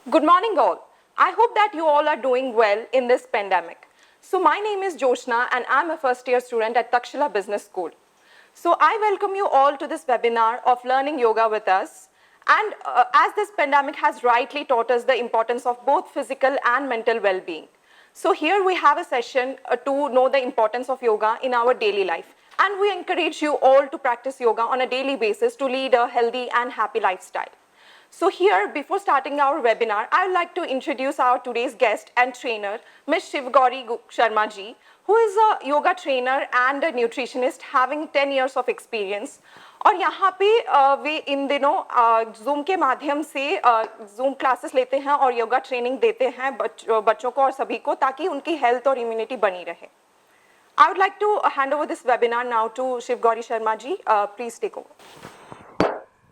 Good morning, all. I hope that you all are doing well in this pandemic. So, my name is Joshna, and I'm a first year student at Takshila Business School. So, I welcome you all to this webinar of learning yoga with us. And as this pandemic has rightly taught us the importance of both physical and mental well being. So, here we have a session to know the importance of yoga in our daily life. And we encourage you all to practice yoga on a daily basis to lead a healthy and happy lifestyle. So here, before starting our webinar, I would like to introduce our today's guest and trainer, Ms. Shivgauri Sharma ji, who is a yoga trainer and a nutritionist having 10 years of experience. और यहाँ पे वे इन दिनों Zoom के माध्यम से Zoom classes लेते हैं और योगा ट्रेनिंग देते हैं बच्चों को और सभी को ताकि उनकी हेल्थ और इम्यूनिटी बनी रहे. I would like to hand over this webinar now to Shivgauri Sharma ji. Please take over.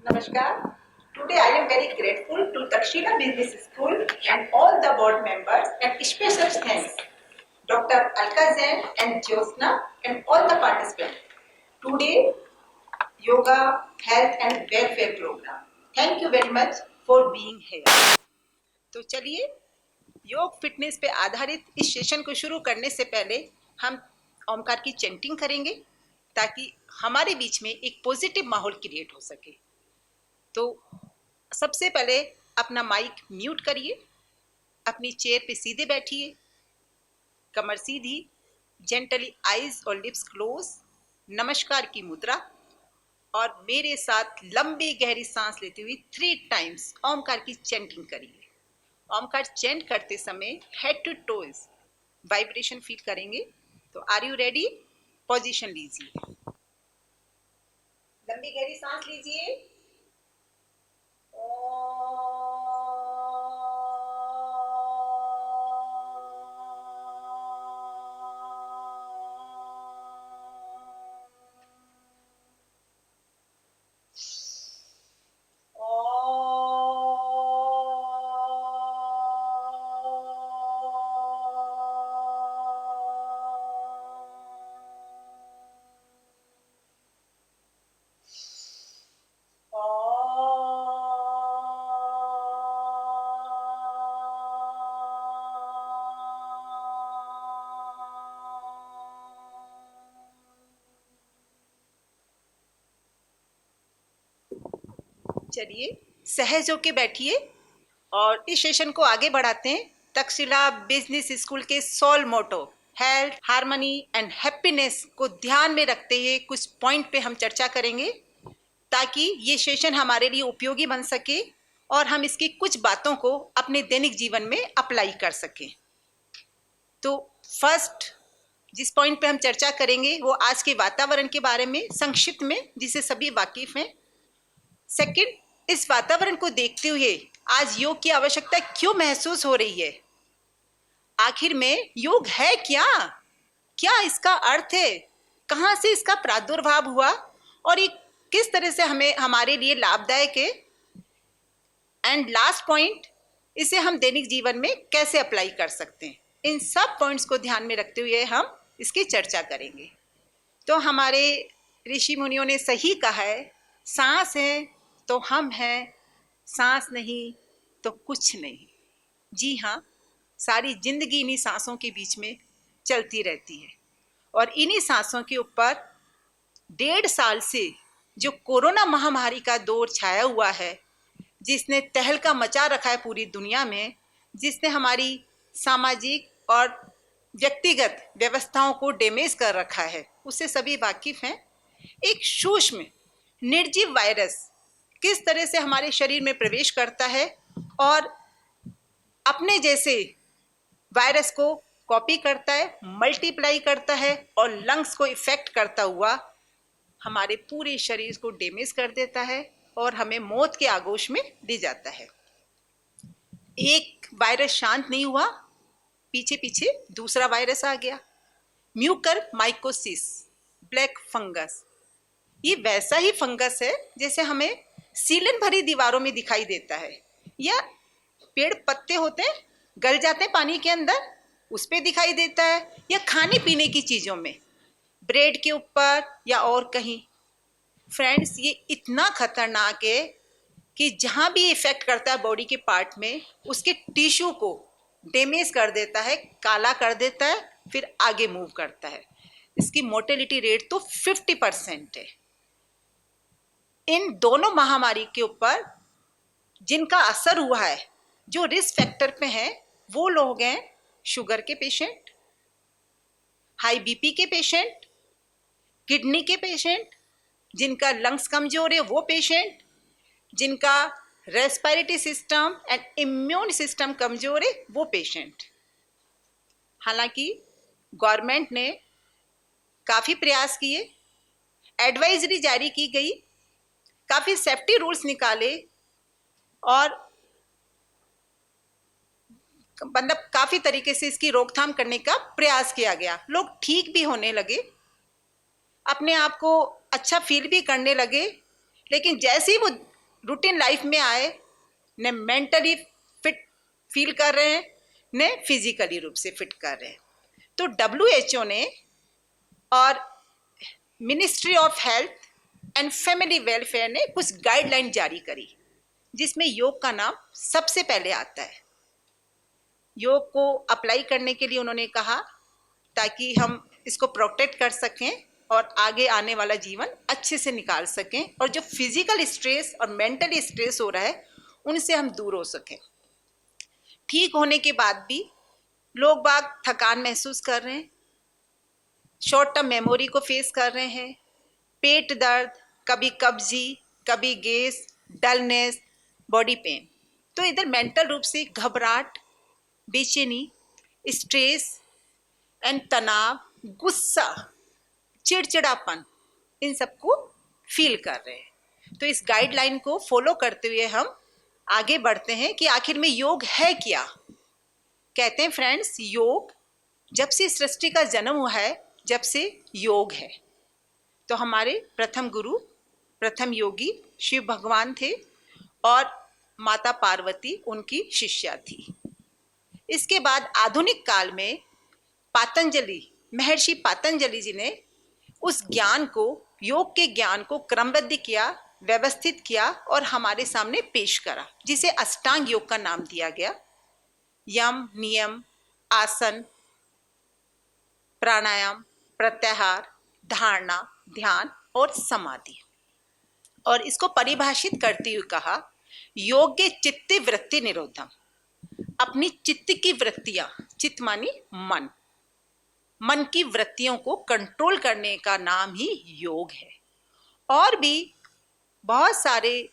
Namaskar. Today I am very grateful to Takshila Business School and all the board members, and special thanks Dr. Alka Jain and Jyotsna and all the participants. Today Yoga, Health and Welfare Program. Thank you very much for being here. तो चलिए योग fitness पे आधारित इस session को शुरू करने से पहले हम ओमकार की चैंटिंग करेंगे ताकि हमारे बीच में एक पॉजिटिव माहौल क्रिएट हो सके. तो सबसे पहले अपना माइक म्यूट करिए, अपनी चेयर पे सीधे बैठिए, कमर सीधी, जेंटली आईज और लिप्स क्लोज, नमस्कार की मुद्रा और मेरे साथ लंबी गहरी सांस लेते हुए 3 टाइम्स ओमकार की चैंटिंग करिए. ओमकार चैंट करते समय head to toes vibration feel करेंगे. तो आर यू रेडी? पोजीशन लीजिए, लंबी गहरी सांस लीजिए. चलिए सहज होके बैठिए और इस सेशन को आगे बढ़ाते हैं. तक्षशिला बिजनेस स्कूल के sole motto health, harmony and happiness को ध्यान में रखते हुए कुछ पॉइंट पे हम चर्चा करेंगे ताकि ये सेशन हमारे लिए उपयोगी बन सके और हम इसकी कुछ बातों को अपने दैनिक जीवन में अप्लाई कर सकें. तो फर्स्ट जिस पॉइंट पे हम चर्चा करेंगे वो आज के वातावरण के बारे में संक्षिप्त में, जिसे सभी वाकिफ हैं. सेकंड, इस वातावरण को देखते हुए आज योग की आवश्यकता क्यों महसूस हो रही है? आखिर में योग है क्या? क्या इसका अर्थ है? कहाँ से इसका प्रादुर्भाव हुआ और ये किस तरह से हमें हमारे लिए लाभदायक है? एंड लास्ट पॉइंट, इसे हम दैनिक जीवन में कैसे अप्लाई कर सकते हैं? इन सब पॉइंट्स को ध्यान में रखते हुए हम इसकी चर्चा करेंगे. तो हमारे ऋषि मुनियों ने सही कहा है, सांस है तो हम हैं, सांस नहीं तो कुछ नहीं. जी हाँ, सारी जिंदगी इन्हीं सांसों के बीच में चलती रहती है और इन्हीं सांसों के ऊपर 1.5 साल से जो कोरोना महामारी का दौर छाया हुआ है, जिसने तहलका मचा रखा है पूरी दुनिया में, जिसने हमारी सामाजिक और व्यक्तिगत व्यवस्थाओं को डैमेज कर रखा है, उससे सभी वाकिफ हैं. एक सूक्ष्म निर्जीव वायरस किस तरह से हमारे शरीर में प्रवेश करता है और अपने जैसे वायरस को कॉपी करता है, मल्टीप्लाई करता है और लंग्स को इफेक्ट करता हुआ हमारे पूरे शरीर को डैमेज कर देता है और हमें मौत के आगोश में ले जाता है. एक वायरस शांत नहीं हुआ, पीछे पीछे दूसरा वायरस आ गया. म्यूकर माइकोसिस ब्लैक फंगस, ये वैसा ही फंगस है जैसे हमें सीलन भरी दीवारों में दिखाई देता है, या पेड़ पत्ते होते हैं गल जाते हैं पानी के अंदर, उस पे दिखाई देता है, या खाने पीने की चीज़ों में, ब्रेड के ऊपर या और कहीं. फ्रेंड्स, ये इतना खतरनाक है कि जहाँ भी इफेक्ट करता है बॉडी के पार्ट में, उसके टिश्यू को डैमेज कर देता है, काला कर देता है, फिर आगे मूव करता है। इसकी मोर्टेलिटी रेट तो 50% है। इन दोनों महामारी के ऊपर जिनका असर हुआ है, जो रिस्क फैक्टर पे हैं, वो लोग हैं शुगर के पेशेंट, हाई बीपी के पेशेंट, किडनी के पेशेंट, जिनका लंग्स कमजोर है वो पेशेंट, जिनका respiratory system and immune system कमजोर है वो पेशेंट। हालांकि गवर्नमेंट ने काफ़ी प्रयास किए, एडवाइजरी जारी की गई, काफ़ी सेफ्टी रूल्स निकाले और मतलब काफ़ी तरीके से इसकी रोकथाम करने का प्रयास किया गया। लोग ठीक भी होने लगे, अपने आप को अच्छा फील भी करने लगे, लेकिन जैसे ही वो रूटीन लाइफ में आए, न मेंटली फिट फील कर रहे हैं, न फिजिकली रूप से फिट कर रहे हैं। तो WHO ने और ministry of health and family welfare ने कुछ गाइडलाइन जारी करी, जिसमें योग का नाम सबसे पहले आता है। योग को अप्लाई करने के लिए उन्होंने कहा ताकि हम इसको प्रोटेक्ट कर सकें और आगे आने वाला जीवन अच्छे से निकाल सकें, और जो फिजिकल स्ट्रेस और मेंटली स्ट्रेस हो रहा है उनसे हम दूर हो सकें। ठीक होने के बाद भी लोग बाग थकान महसूस कर रहे हैं, शॉर्ट टर्म मेमोरी को फेस कर रहे हैं, पेट दर्द, कभी कब्जी, कभी गैस, डलनेस, बॉडी पेन। तो इधर मेंटल रूप से घबराहट, बेचैनी, स्ट्रेस एंड तनाव, गुस्सा, चिड़चिड़ापन, इन सबको फील कर रहे हैं। तो इस गाइडलाइन को फॉलो करते हुए हम आगे बढ़ते हैं कि आखिर में योग है क्या। कहते हैं फ्रेंड्स, योग जब से सृष्टि का जन्म हुआ है, जब से योग है। तो हमारे प्रथम गुरु, प्रथम योगी शिव भगवान थे और माता पार्वती उनकी शिष्या थी। इसके बाद आधुनिक काल में पातंजलि, महर्षि पातंजलि जी ने उस ज्ञान को, योग के ज्ञान को क्रमबद्ध किया, व्यवस्थित किया और हमारे सामने पेश करा, जिसे अष्टांग योग का नाम दिया गया। यम, नियम, आसन, प्राणायाम, प्रत्याहार, धारणा, ध्यान और समाधि। और इसको परिभाषित करते हुए कहा, योग्य चित्त वृत्ति निरोधम। अपनी चित्त की वृत्तियां, चित्त मानी मन, मन की वृत्तियों को कंट्रोल करने का नाम ही योग है। और भी बहुत सारे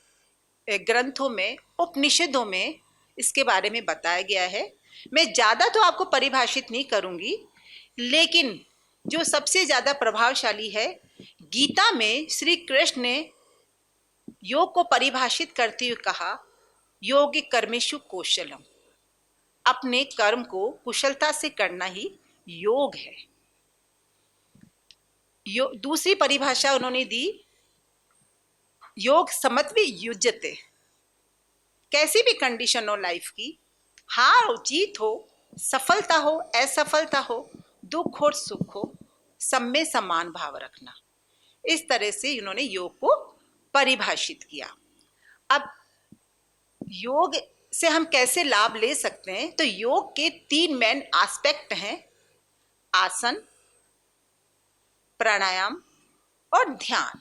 ग्रंथों में, उपनिषदों में इसके बारे में बताया गया है। मैं ज़्यादा तो आपको परिभाषित नहीं करूँगी, लेकिन जो सबसे ज़्यादा प्रभावशाली है, गीता में श्री कृष्ण ने योग को परिभाषित करते हुए कहा, योग कर्मेषु कौशलम। अपने कर्म को कुशलता से करना ही योग है। दूसरी परिभाषा उन्होंने दी, योग समत्वे युज्यते। कैसी भी कंडीशन हो लाइफ की, हार हो, जीत हो, सफलता हो, असफलता हो, दुख हो, सुख हो, सब में समान भाव रखना। इस तरह से इन्होंने योग को परिभाषित किया। अब योग से हम कैसे लाभ ले सकते हैं, तो योग के 3 मेन एस्पेक्ट हैं, आसन, प्राणायाम और ध्यान।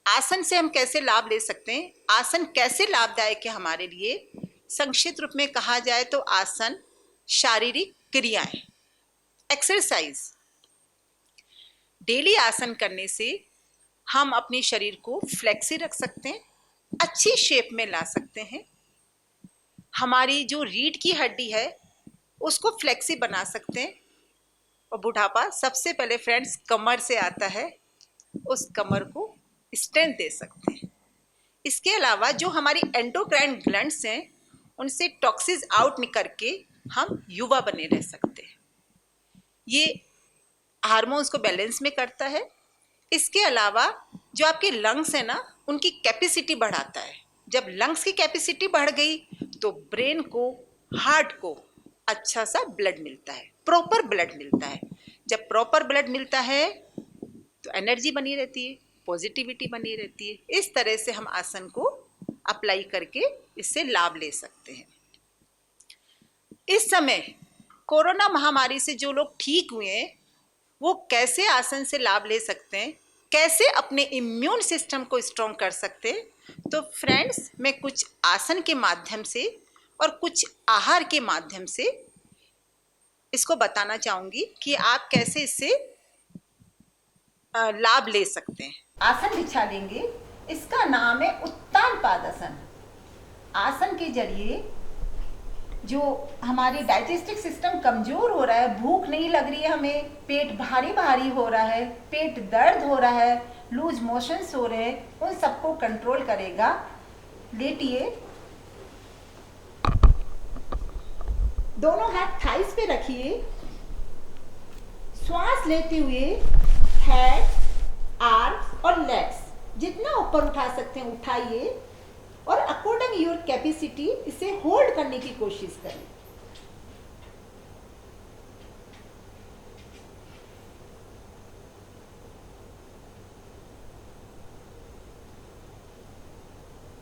आसन से हम कैसे लाभ ले सकते हैं, आसन कैसे लाभदायक है हमारे लिए, संक्षिप्त रूप में कहा जाए तो आसन शारीरिक क्रियाएं, एक्सरसाइज। डेली आसन करने से हम अपने शरीर को फ्लेक्सी रख सकते हैं, अच्छी शेप में ला सकते हैं। हमारी जो रीढ़ की हड्डी है उसको फ्लेक्सी बना सकते हैं। और बुढ़ापा सबसे पहले फ्रेंड्स कमर से आता है, उस कमर को स्ट्रेंथ दे सकते हैं। इसके अलावा जो हमारी एंडोक्राइन ग्लैंड्स हैं, उनसे टॉक्सिन्स आउट करके हम युवा बने रह सकते हैं। ये हार्मोन्स को बैलेंस में करता है। इसके अलावा जो आपके लंग्स है ना, उनकी कैपेसिटी बढ़ाता है। जब लंग्स की कैपेसिटी बढ़ गई तो ब्रेन को, हार्ट को अच्छा सा ब्लड मिलता है, प्रॉपर ब्लड मिलता है। जब प्रॉपर ब्लड मिलता है तो एनर्जी बनी रहती है, पॉजिटिविटी बनी रहती है। इस तरह से हम आसन को अप्लाई करके इससे लाभ ले सकते हैं। इस समय कोरोना महामारी से जो लोग ठीक हुए हैं वो कैसे आसन से लाभ ले सकते हैं, कैसे अपने इम्यून सिस्टम को स्ट्रॉन्ग कर सकते हैं, तो फ्रेंड्स मैं कुछ आसन के माध्यम से और कुछ आहार के माध्यम से इसको बताना चाहूँगी कि आप कैसे इससे लाभ ले सकते हैं। आसन बिछा लेंगे, इसका नाम है उत्तान पादासन। आसन के जरिए जो हमारी डाइजेस्टिव सिस्टम कमजोर हो रहा है, भूख नहीं लग रही है हमें, पेट भारी भारी हो रहा है, पेट दर्द हो रहा है, लूज मोशंस हो रहे हैं, उन सबको कंट्रोल करेगा। लेटिए, दोनों हाथ थाइस पे रखिए, श्वास लेते हुए हेड, आर्म्स और लेग्स जितना ऊपर उठा सकते हैं उठाइए और अकॉर्डिंग योर कैपेसिटी इसे होल्ड करने की कोशिश करें।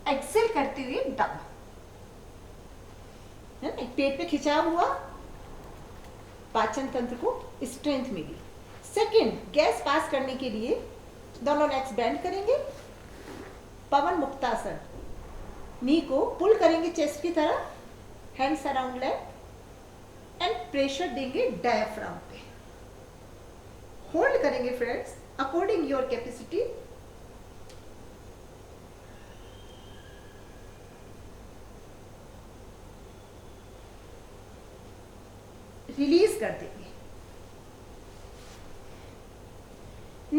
एक्सेल करते हुए डाउन, है ना, पेट पे खिंचाव हुआ, पाचन तंत्र को स्ट्रेंथ मिली। सेकंड, गैस पास करने के लिए दोनों लेग्स बेंड करेंगे, पवन मुक्तासन, नी को पुल करेंगे चेस्ट की तरह, hands around leg and pressure देंगे डायफ्राम पे, होल्ड करेंगे friends according your capacity. Release कर देंगे।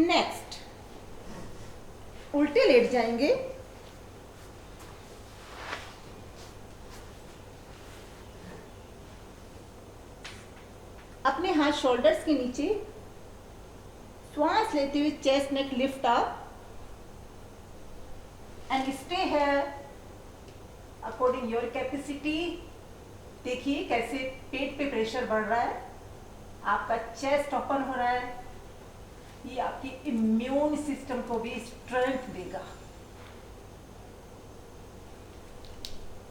नेक्स्ट, उल्टे लेट जाएंगे, अपने हाथ शोल्डर्स के नीचे, श्वास लेते हुए chest neck lift up and stay here according your capacity. देखिए कैसे पेट पे प्रेशर बढ़ रहा है, आपका चेस्ट ओपन हो रहा है, ये आपकी इम्यून सिस्टम को भी स्ट्रेंथ देगा।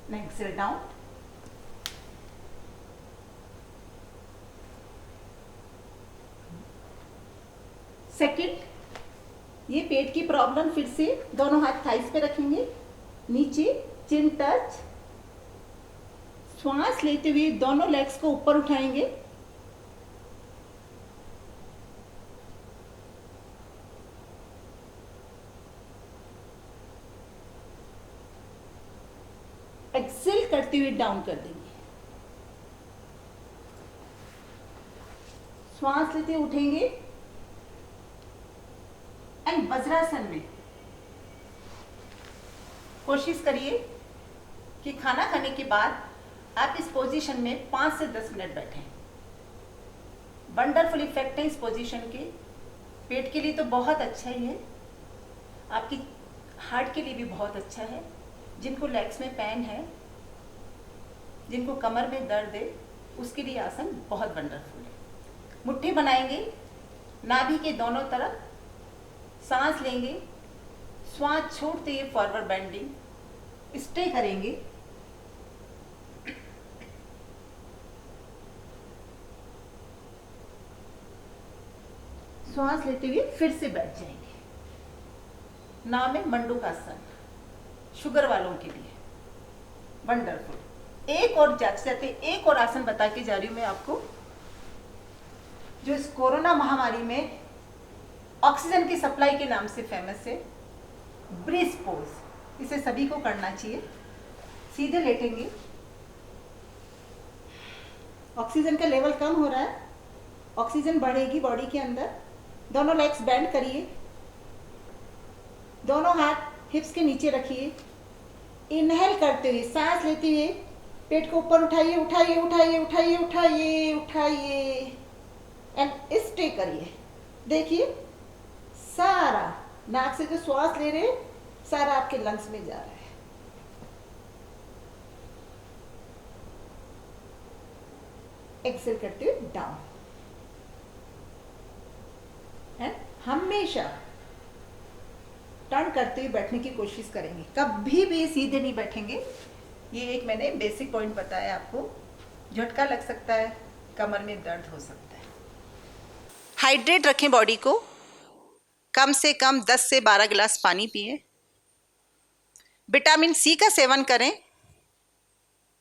नेक्स्ट सिट डाउन, सेकंड, ये पेट की प्रॉब्लम फिर से दोनों हाथ थाइस पे रखेंगे, नीचे चिन टच, श्वास लेते हुए दोनों लेग्स को ऊपर उठाएंगे, एक्सेल करते हुए डाउन कर देंगे, श्वास लेते उठेंगे एंड वज्रासन में कोशिश करिए कि खाना खाने के बाद आप इस पोजीशन में 5 से 10 मिनट बैठें। वंडरफुल इफेक्ट है इस पोजीशन के, पेट के लिए तो बहुत अच्छा ही है, आपकी हार्ट के लिए भी बहुत अच्छा है। जिनको लेग्स में पेन है, जिनको कमर में दर्द है, उसके लिए आसन बहुत वंडरफुल है। मुट्ठी बनाएंगे नाभि के दोनों तरफ, सांस लेंगे, श्वास छोड़ते हुए फॉरवर्ड बेंडिंग, स्टे करेंगे, श्वास लेते हुए फिर से बैठ जाएंगे। नाम है मंडूकासन, शुगर वालों के लिए वंडरफुल। एक और जाते एक और आसन बता के जा रही हूं मैं आपको, जो इस कोरोना महामारी में ऑक्सीजन की सप्लाई के नाम से फेमस है, ब्रीज पोज। इसे सभी को करना चाहिए। सीधे लेटेंगे, ऑक्सीजन का लेवल कम हो रहा है, ऑक्सीजन बढ़ेगी बॉडी के अंदर। दोनों लेग्स बेंड करिए, दोनों हाथ हिप्स के नीचे रखिए, इनहेल करते हुए सांस लेते हुए पेट को ऊपर उठाइए, उठाइए उठाइए उठाइए उठाइए उठाइए एंड स्टे करिए। देखिए सारा नाक से जो श्वास ले रहे सारा आपके लंग्स में जा रहा है। एक्सेल करते हुए डाउन एंड हमेशा टर्न करते हुए बैठने की कोशिश करेंगे, कभी भी सीधे नहीं बैठेंगे। ये एक मैंने बेसिक पॉइंट बताया आपको। झटका लग सकता है, कमर में दर्द हो सकता है। हाइड्रेट रखें बॉडी को, कम से कम 10 से 12 गिलास पानी पिए। विटामिन सी का सेवन करें,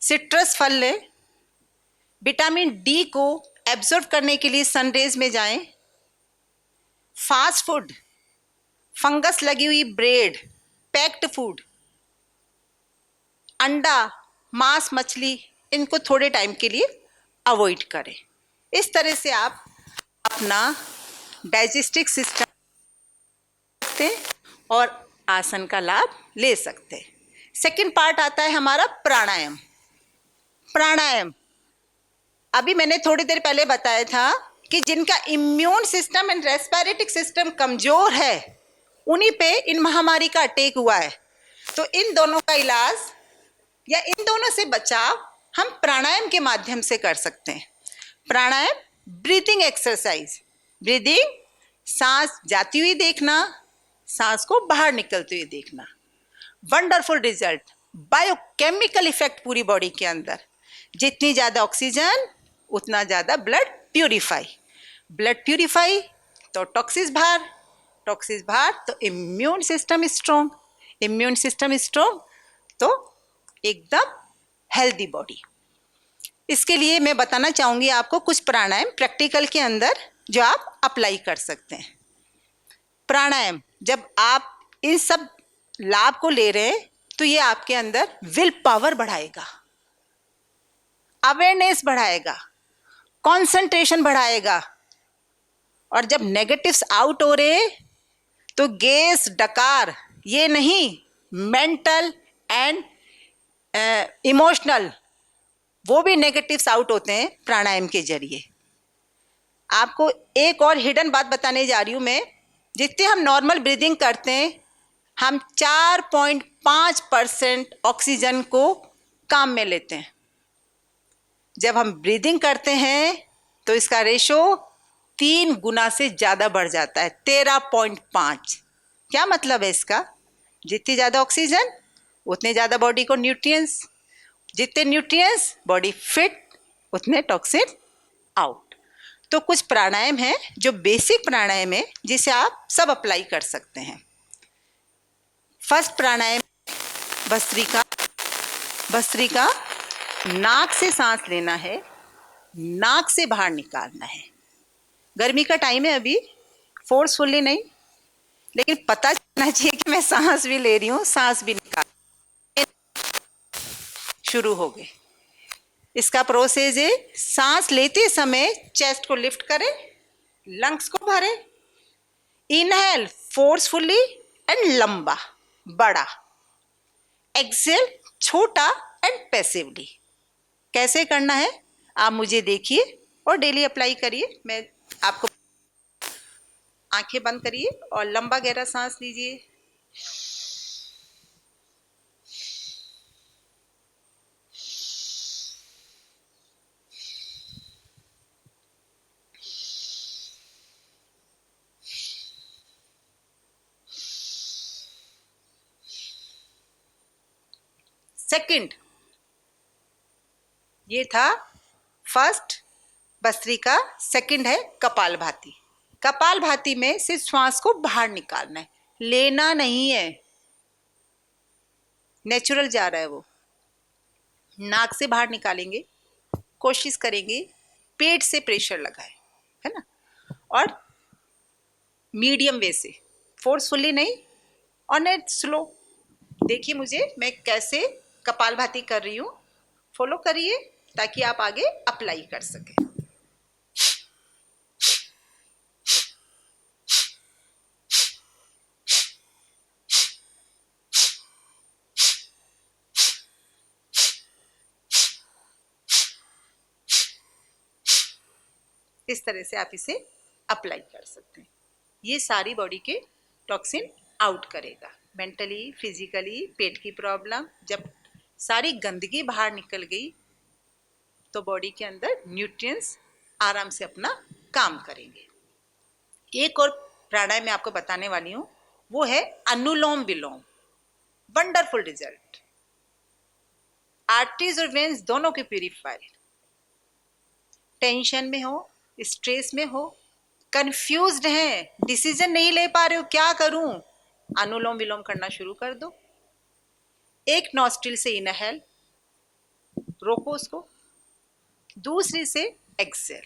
सिट्रस फल लें। विटामिन डी को एब्जॉर्ब करने के लिए सनरेज में जाएं। फास्ट फूड, फंगस लगी हुई ब्रेड, पैक्ड फूड, अंडा, मांस, मछली, इनको थोड़े टाइम के लिए अवॉइड करें। इस तरह से आप अपना डाइजेस्टिव सिस्टम सकते हैं और आसन का लाभ ले सकते हैं। सेकंड पार्ट आता है हमारा प्राणायाम। प्राणायाम अभी मैंने थोड़ी देर पहले बताया था कि जिनका immune system and respiratory system कमजोर है, उन्हीं पे इन महामारी का अटैक हुआ है। तो इन दोनों का इलाज या इन दोनों से बचाव हम प्राणायाम के माध्यम से कर सकते हैं। प्राणायाम ब्रीदिंग एक्सरसाइज। ब्रीदिंग, सांस जाती हुई देखना, सांस को बाहर निकलते हुए देखना। वंडरफुल रिजल्ट, बायोकेमिकल इफेक्ट पूरी बॉडी के अंदर। जितनी ज़्यादा ऑक्सीजन उतना ज़्यादा ब्लड प्यूरिफाई। ब्लड प्यूरिफाई तो टॉक्सिस बाहर, टॉक्सिस बाहर तो immune system strong, immune system strong तो एकदम हेल्दी बॉडी। इसके लिए मैं बताना चाहूँगी आपको कुछ प्राणायाम प्रैक्टिकल के अंदर जो आप अप्लाई कर सकते हैं। प्राणायाम जब आप इन सब लाभ को ले रहे हैं तो ये आपके अंदर विल पावर बढ़ाएगा, अवेयरनेस बढ़ाएगा, कंसंट्रेशन बढ़ाएगा। और जब नेगेटिव्स आउट हो रहे तो गैस, डकार, ये नहीं, मेंटल एंड इमोशनल, वो भी नेगेटिव्स आउट होते हैं प्राणायाम के जरिए। आपको एक और हिडन बात बताने जा रही हूँ मैं। जितने हम नॉर्मल ब्रीदिंग करते हैं, हम 4.5% ऑक्सीजन को काम में लेते हैं। जब हम ब्रीदिंग करते हैं तो इसका रेशो 3 गुना से ज़्यादा बढ़ जाता है, 13.5। क्या मतलब है इसका? जितनी ज़्यादा ऑक्सीजन उतने ज़्यादा बॉडी को न्यूट्रिएंट्स, जितने न्यूट्रिएंट्स बॉडी फिट, उतने टॉक्सिन आउट। तो कुछ प्राणायाम है जो बेसिक प्राणायाम है जिसे आप सब अप्लाई कर सकते हैं। फर्स्ट प्राणायाम भस्त्रिका। भस्त्रिका, नाक से सांस लेना है, नाक से बाहर निकालना है। गर्मी का टाइम है अभी, फोर्सफुली नहीं, लेकिन पता चलना चाहिए कि मैं सांस भी ले रही हूँ, सांस भी निकाल। शुरू हो गए। इसका प्रोसेस है, सांस लेते समय चेस्ट को लिफ्ट करें, लंग्स को भरें, इनहेल फोर्सफुली एंड लंबा, बड़ा, एक्सेल छोटा एंड पैसिवली। कैसे करना है आप मुझे देखिए और डेली अप्लाई करिए। मैं आपको, आंखें बंद करिए और लंबा गहरा सांस लीजिए। सेकंड, ये था फर्स्ट भस्त्रिका। सेकंड है कपालभाति। कपालभाति में सिर्फ श्वास को बाहर निकालना है, लेना नहीं है। नेचुरल जा रहा है वो। नाक से बाहर निकालेंगे, कोशिश करेंगे पेट से प्रेशर लगाए, है ना, और मीडियम वे से, फोर्सफुली नहीं और नेट स्लो। देखिए मुझे, मैं कैसे कपालभाति कर रही हूँ, फॉलो करिए ताकि आप आगे अप्लाई कर सकें। इस तरह से आप इसे अप्लाई कर सकते हैं। ये सारी बॉडी के टॉक्सिन आउट करेगा। मेंटली, फिजिकली, पेट की प्रॉब्लम, जब सारी गंदगी बाहर निकल गई तो बॉडी के अंदर न्यूट्रिएंट्स आराम से अपना काम करेंगे। एक और प्राणायाम मैं आपको बताने वाली हूँ, वो है Anulom Vilom. Wonderful result. Arteries और वेन्स दोनों के प्यूरिफाई। टेंशन में हो, स्ट्रेस में हो, कंफ्यूज्ड हैं, डिसीजन नहीं ले पा रहे हो, क्या करूं, अनुलोम विलोम करना शुरू कर दो। एक नॉस्ट्रिल से इनहेल, रोको उसको, दूसरी से एक्सेल।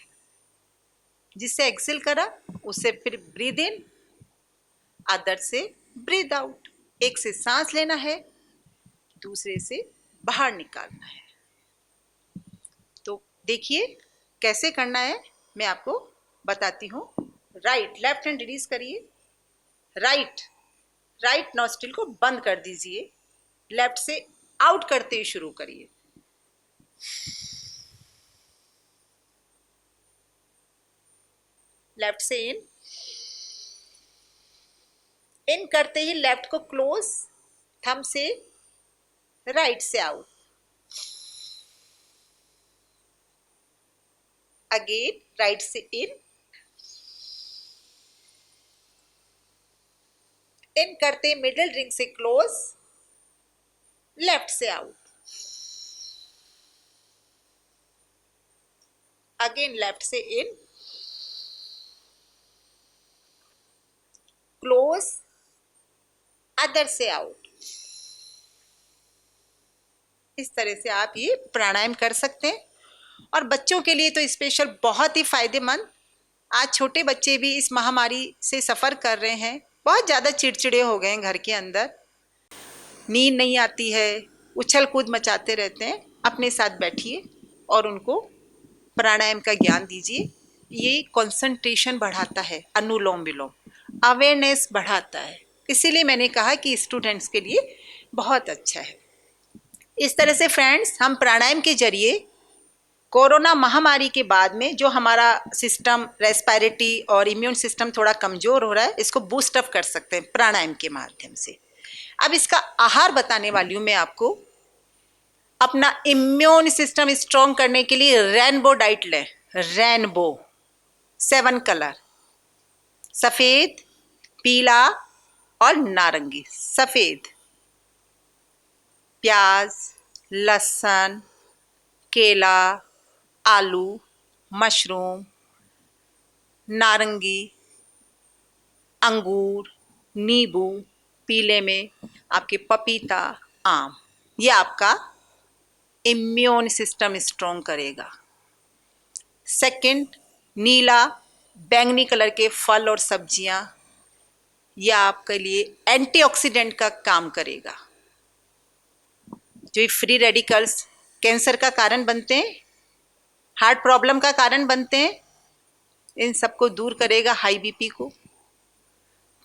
जिससे एक्सेल करा उससे फिर ब्रीद इन, अदर से ब्रीद आउट। एक से सांस लेना है, दूसरे से बाहर निकालना है। तो देखिए कैसे करना है, मैं आपको बताती हूँ। राइट, लेफ्ट हैंड रिलीज करिए, राइट नॉस्ट्रिल को बंद कर दीजिए, लेफ्ट से आउट करते ही शुरू करिए। लेफ्ट से इन करते ही लेफ्ट को क्लोज, थंब से राइट से आउट। अगेन राइट से इन करते मिडिल रिंग से क्लोज, लेफ्ट से आउट। अगेन लेफ्ट से इन, क्लोज, अदर से आउट। इस तरह से आप ये प्राणायाम कर सकते हैं। और बच्चों के लिए तो स्पेशल बहुत ही फायदेमंद। आज छोटे बच्चे भी इस महामारी से सफ़र कर रहे हैं, बहुत ज़्यादा चिड़चिड़े हो गए हैं घर के अंदर, नींद नहीं आती है, उछल कूद मचाते रहते हैं। अपने साथ बैठिए और उनको प्राणायाम का ज्ञान दीजिए। ये कंसंट्रेशन बढ़ाता है, अनुलोम विलोम अवेयरनेस बढ़ाता है, इसीलिए मैंने कहा कि स्टूडेंट्स के लिए बहुत अच्छा है। इस तरह से फ्रेंड्स, हम प्राणायाम के जरिए कोरोना महामारी के बाद में जो हमारा सिस्टम रेस्पिरेटरी और इम्यून सिस्टम थोड़ा कमज़ोर हो रहा है, इसको बूस्ट अप कर सकते हैं प्राणायाम के माध्यम से। अब इसका आहार बताने वाली हूँ मैं आपको। अपना इम्यून सिस्टम स्ट्रॉन्ग करने के लिए रेनबो डाइट लें। रेनबो 7 कलर, सफ़ेद, पीला और नारंगी। सफ़ेद प्याज, लहसुन, केला, आलू, मशरूम, नारंगी, अंगूर, नींबू, पीले में आपके पपीता, आम। ये आपका इम्यून सिस्टम स्ट्रॉन्ग करेगा। सेकंड, नीला बैंगनी कलर के फल और सब्जियां, यह आपके लिए एंटीऑक्सीडेंट का काम करेगा। जो फ्री रेडिकल्स कैंसर का कारण बनते हैं, हार्ट प्रॉब्लम का कारण बनते हैं, इन सबको दूर करेगा, हाई बीपी को।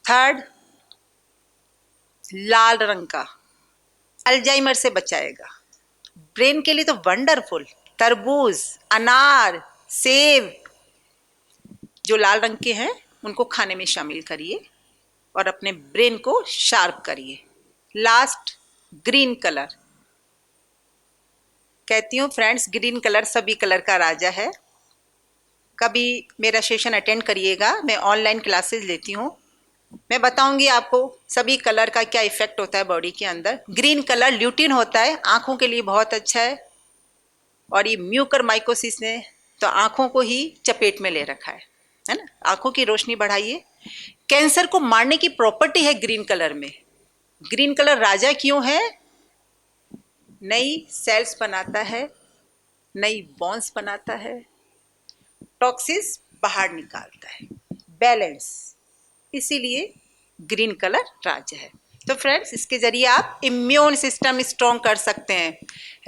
थर्ड, लाल रंग का अल्जाइमर से बचाएगा। ब्रेन के लिए तो वंडरफुल। तरबूज, अनार, सेब जो लाल रंग के हैं उनको खाने में शामिल करिए और अपने ब्रेन को शार्प करिए। Last, green colour. कहती हूँ फ्रेंड्स, ग्रीन कलर सभी कलर का राजा है। कभी मेरा सेशन अटेंड करिएगा, मैं ऑनलाइन क्लासेस लेती हूँ, मैं बताऊंगी आपको सभी कलर का क्या इफेक्ट होता है बॉडी के अंदर। ग्रीन कलर ल्यूटिन होता है, आंखों के लिए बहुत अच्छा है। और ये म्यूकर माइकोसिस ने तो आंखों को ही चपेट में ले रखा है ना। आंखों की रोशनी बढ़ाइए। कैंसर को मारने की प्रॉपर्टी है ग्रीन कलर में। ग्रीन कलर राजा क्यों है? नई सेल्स बनाता है, नई बॉन्स बनाता है, टॉक्सिस बाहर निकालता है, बैलेंस। इसीलिए ग्रीन कलर राजा है। तो फ्रेंड्स, इसके जरिए आप इम्यून सिस्टम स्ट्रॉन्ग कर सकते हैं,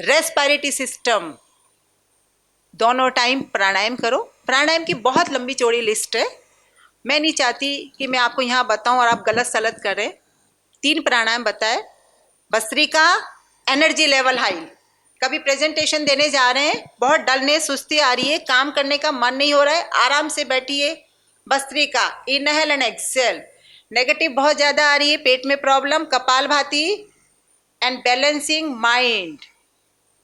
रेस्पिरेटरी सिस्टम। दोनों टाइम प्राणायाम करो। प्राणायाम की बहुत लंबी चौड़ी लिस्ट है, मैं नहीं चाहती कि मैं आपको यहाँ बताऊँ और आप गलत सलत करें। 3 प्राणायाम बताए। Bhastrika, energy level high. कभी प्रेजेंटेशन देने जा रहे हैं, बहुत डलनेस, सुस्ती आ रही है, काम करने का मन नहीं हो रहा है, आराम से बैठिए। Bhastrika, inhale and exhale. Negative बहुत ज़्यादा आ रही है, पेट में problem, kapalbhati and balancing mind,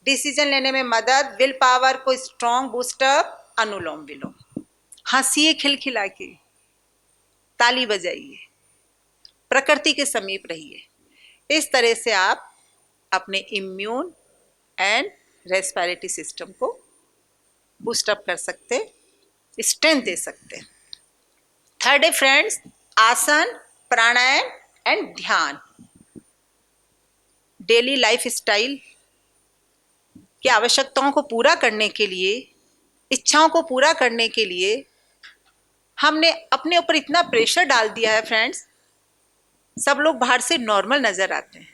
decision लेने में मदद, विल पावर को स्ट्रॉन्ग बूस्टअप, अनुलोम विलोम। हंसिए खिलखिला के, ताली बजाइए, प्रकृति के समीप रहिए। इस तरह से आप अपने इम्यून एंड रेस्पिरेटरी सिस्टम को बूस्टअप कर सकते हैं, स्ट्रेंथ दे सकते हैं। थर्ड है फ्रेंड्स, आसन, प्राणायाम एंड ध्यान। डेली लाइफ स्टाइल की आवश्यकताओं को पूरा करने के लिए, इच्छाओं को पूरा करने के लिए हमने अपने ऊपर इतना प्रेशर डाल दिया है फ्रेंड्स। सब लोग बाहर से नॉर्मल नजर आते हैं,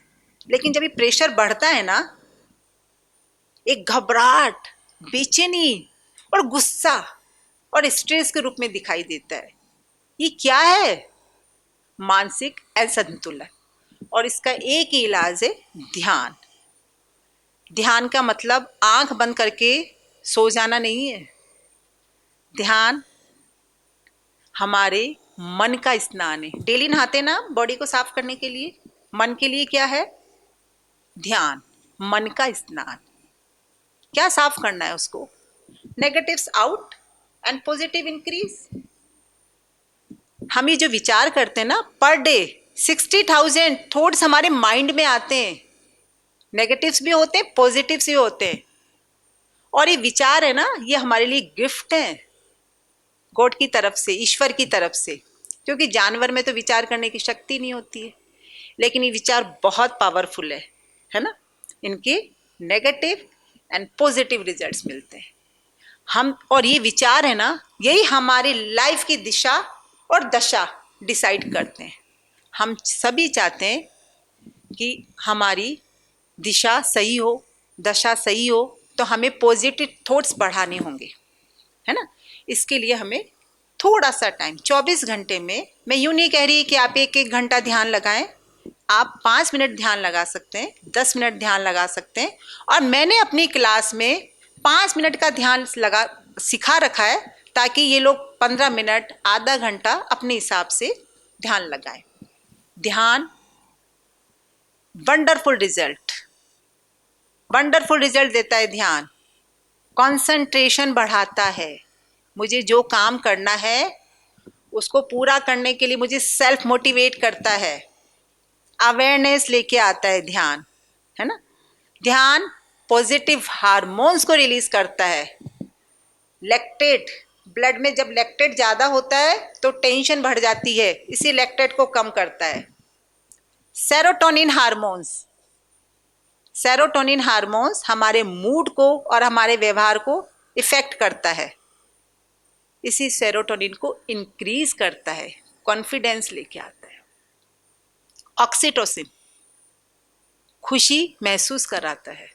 लेकिन जब ये प्रेशर बढ़ता है ना, एक घबराहट, बेचैनी और गुस्सा और स्ट्रेस के रूप में दिखाई देता है। ये क्या है? मानसिक असंतुलन। और इसका एक ही इलाज है, ध्यान। ध्यान का मतलब आंख बंद करके सो जाना नहीं है। ध्यान हमारे मन का स्नान है। डेली नहाते ना बॉडी को साफ करने के लिए, मन के लिए क्या है? ध्यान, मन का स्नान। क्या साफ करना है उसको? Negatives out and positive increase. हम ये जो विचार करते हैं ना, पर डे 60,000 थॉट्स हमारे माइंड में आते हैं। नेगेटिव्स भी होते हैं, पॉजिटिव्स भी होते हैं। और ये विचार है ना, ये हमारे लिए गिफ्ट है गॉड की तरफ से, ईश्वर की तरफ से। क्योंकि जानवर में तो विचार करने की शक्ति नहीं होती है, लेकिन ये विचार बहुत पावरफुल है ना। इनके नेगेटिव एंड पॉजिटिव रिजल्ट्स मिलते हैं। हम और ये विचार है ना, यही हमारी लाइफ की दिशा और दशा डिसाइड करते हैं। हम सभी चाहते हैं कि हमारी दिशा सही हो, दशा सही हो, तो हमें पॉजिटिव थॉट्स बढ़ाने होंगे, है ना। इसके लिए हमें थोड़ा सा टाइम, 24 घंटे में, मैं यूँ नहीं कह रही कि आप 1-1 घंटा ध्यान लगाएं। आप 5 मिनट ध्यान लगा सकते हैं, 10 मिनट ध्यान लगा सकते हैं। और मैंने अपनी क्लास में 5 मिनट का ध्यान सिखा रखा है, ताकि ये लोग 15 मिनट, आधा घंटा अपने हिसाब से ध्यान लगाएं। ध्यान वंडरफुल रिजल्ट देता है। ध्यान कंसंट्रेशन बढ़ाता है। मुझे जो काम करना है उसको पूरा करने के लिए मुझे सेल्फ मोटिवेट करता है, अवेयरनेस लेके आता है ध्यान, है ना। ध्यान पॉजिटिव हार्मोन्स को रिलीज करता है। लैक्टेट, ब्लड में जब लैक्टेट ज़्यादा होता है तो टेंशन बढ़ जाती है, इसी लैक्टेट को कम करता है। सेरोटोनिन हार्मोन्स हमारे मूड को और हमारे व्यवहार को इफेक्ट करता है। इसी सेरोटोनिन को इंक्रीज करता है, कॉन्फिडेंस लेके आता है। ऑक्सीटोसिन खुशी महसूस कराता है,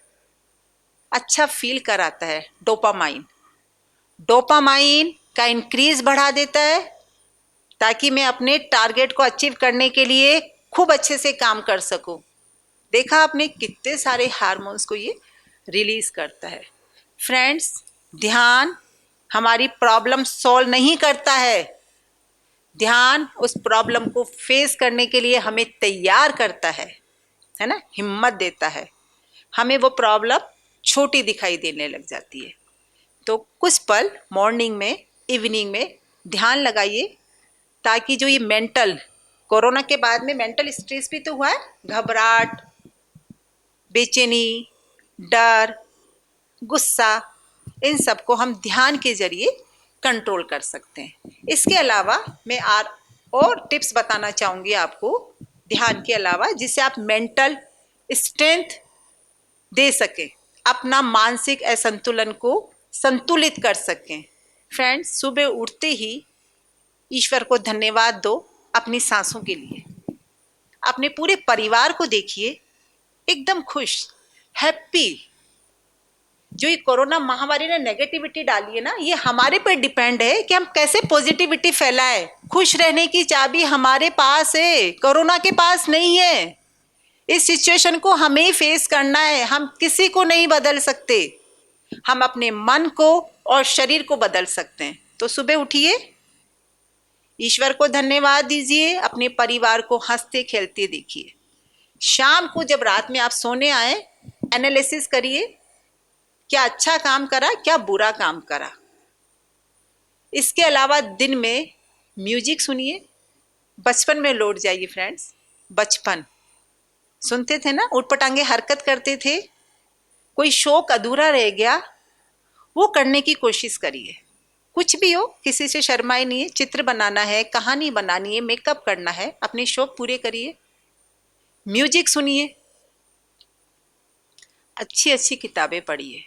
अच्छा फील कराता है। डोपामाइन का इंक्रीज बढ़ा देता है, ताकि मैं अपने टारगेट को अचीव करने के लिए खूब अच्छे से काम कर सकूं। देखा आपने कितने सारे हार्मोन्स को ये रिलीज करता है। फ्रेंड्स, ध्यान हमारी प्रॉब्लम सॉल्व नहीं करता है। ध्यान उस प्रॉब्लम को फेस करने के लिए हमें तैयार करता है ना, हिम्मत देता है। हमें वो प्रॉब्लम छोटी दिखाई देने लग जाती है। तो कुछ पल मॉर्निंग में, इवनिंग में ध्यान लगाइए, ताकि जो ये कोरोना के बाद में मेंटल स्ट्रेस भी तो हुआ है, घबराहट, बेचैनी, डर, गुस्सा, इन सब को हम ध्यान के जरिए कंट्रोल कर सकते हैं। इसके अलावा मैं और टिप्स बताना चाहूँगी आपको ध्यान के अलावा, जिससे आप मेंटल स्ट्रेंथ दे सकें, अपना मानसिक असंतुलन को संतुलित कर सकें। फ्रेंड्स, सुबह उठते ही ईश्वर को धन्यवाद दो अपनी सांसों के लिए। अपने पूरे परिवार को देखिए एकदम खुश, हैप्पी। जो ये कोरोना महामारी ने नेगेटिविटी डाली है ना, ये हमारे पर डिपेंड है कि हम कैसे पॉजिटिविटी फैलाएं। खुश रहने की चाबी हमारे पास है, कोरोना के पास नहीं है। इस सिचुएशन को हमें ही फेस करना है, हम किसी को नहीं बदल सकते। हम अपने मन को और शरीर को बदल सकते हैं। तो सुबह उठिए, ईश्वर को धन्यवाद दीजिए, अपने परिवार को हंसते खेलते देखिए। शाम को जब रात में आप सोने आए, एनालिसिस करिए, क्या अच्छा काम करा, क्या बुरा काम करा। इसके अलावा दिन में म्यूजिक सुनिए, बचपन में लौट जाइए फ्रेंड्स। बचपन सुनते थे ना, उटपटांगे हरकत करते थे, कोई शौक अधूरा रह गया वो करने की कोशिश करिए। कुछ भी हो, किसी से शर्माए नहीं है। चित्र बनाना है, कहानी बनानी है, मेकअप करना है, अपने शौक पूरे करिए। म्यूजिक सुनिए, अच्छी अच्छी किताबें पढ़िए,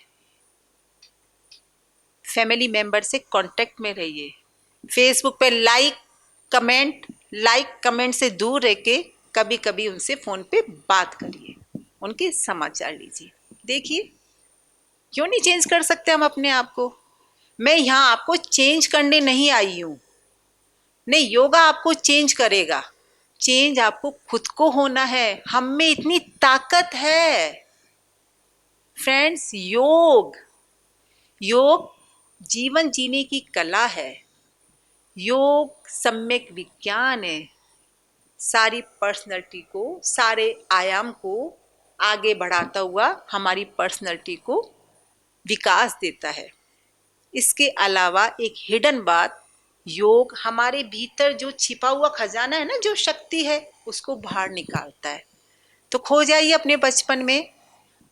फैमिली मेंबर से कांटेक्ट में रहिए। फेसबुक पे लाइक कमेंट से दूर रह के कभी कभी उनसे फोन पे बात करिए, उनके समाचार लीजिए। देखिए, क्यों नहीं चेंज कर सकते हम अपने आप को। मैं यहाँ आपको चेंज करने नहीं आई हूँ, नहीं, योगा आपको चेंज करेगा। चेंज आपको खुद को होना है। हम में इतनी ताकत है फ्रेंड्स। योग योग जीवन जीने की कला है। योग सम्यक विज्ञान है। सारी पर्सनैलिटी को, सारे आयाम को आगे बढ़ाता हुआ हमारी पर्सनैलिटी को विकास देता है। इसके अलावा एक हिडन बात, योग हमारे भीतर जो छिपा हुआ खजाना है ना, जो शक्ति है, उसको बाहर निकालता है। तो खो जाइए अपने बचपन में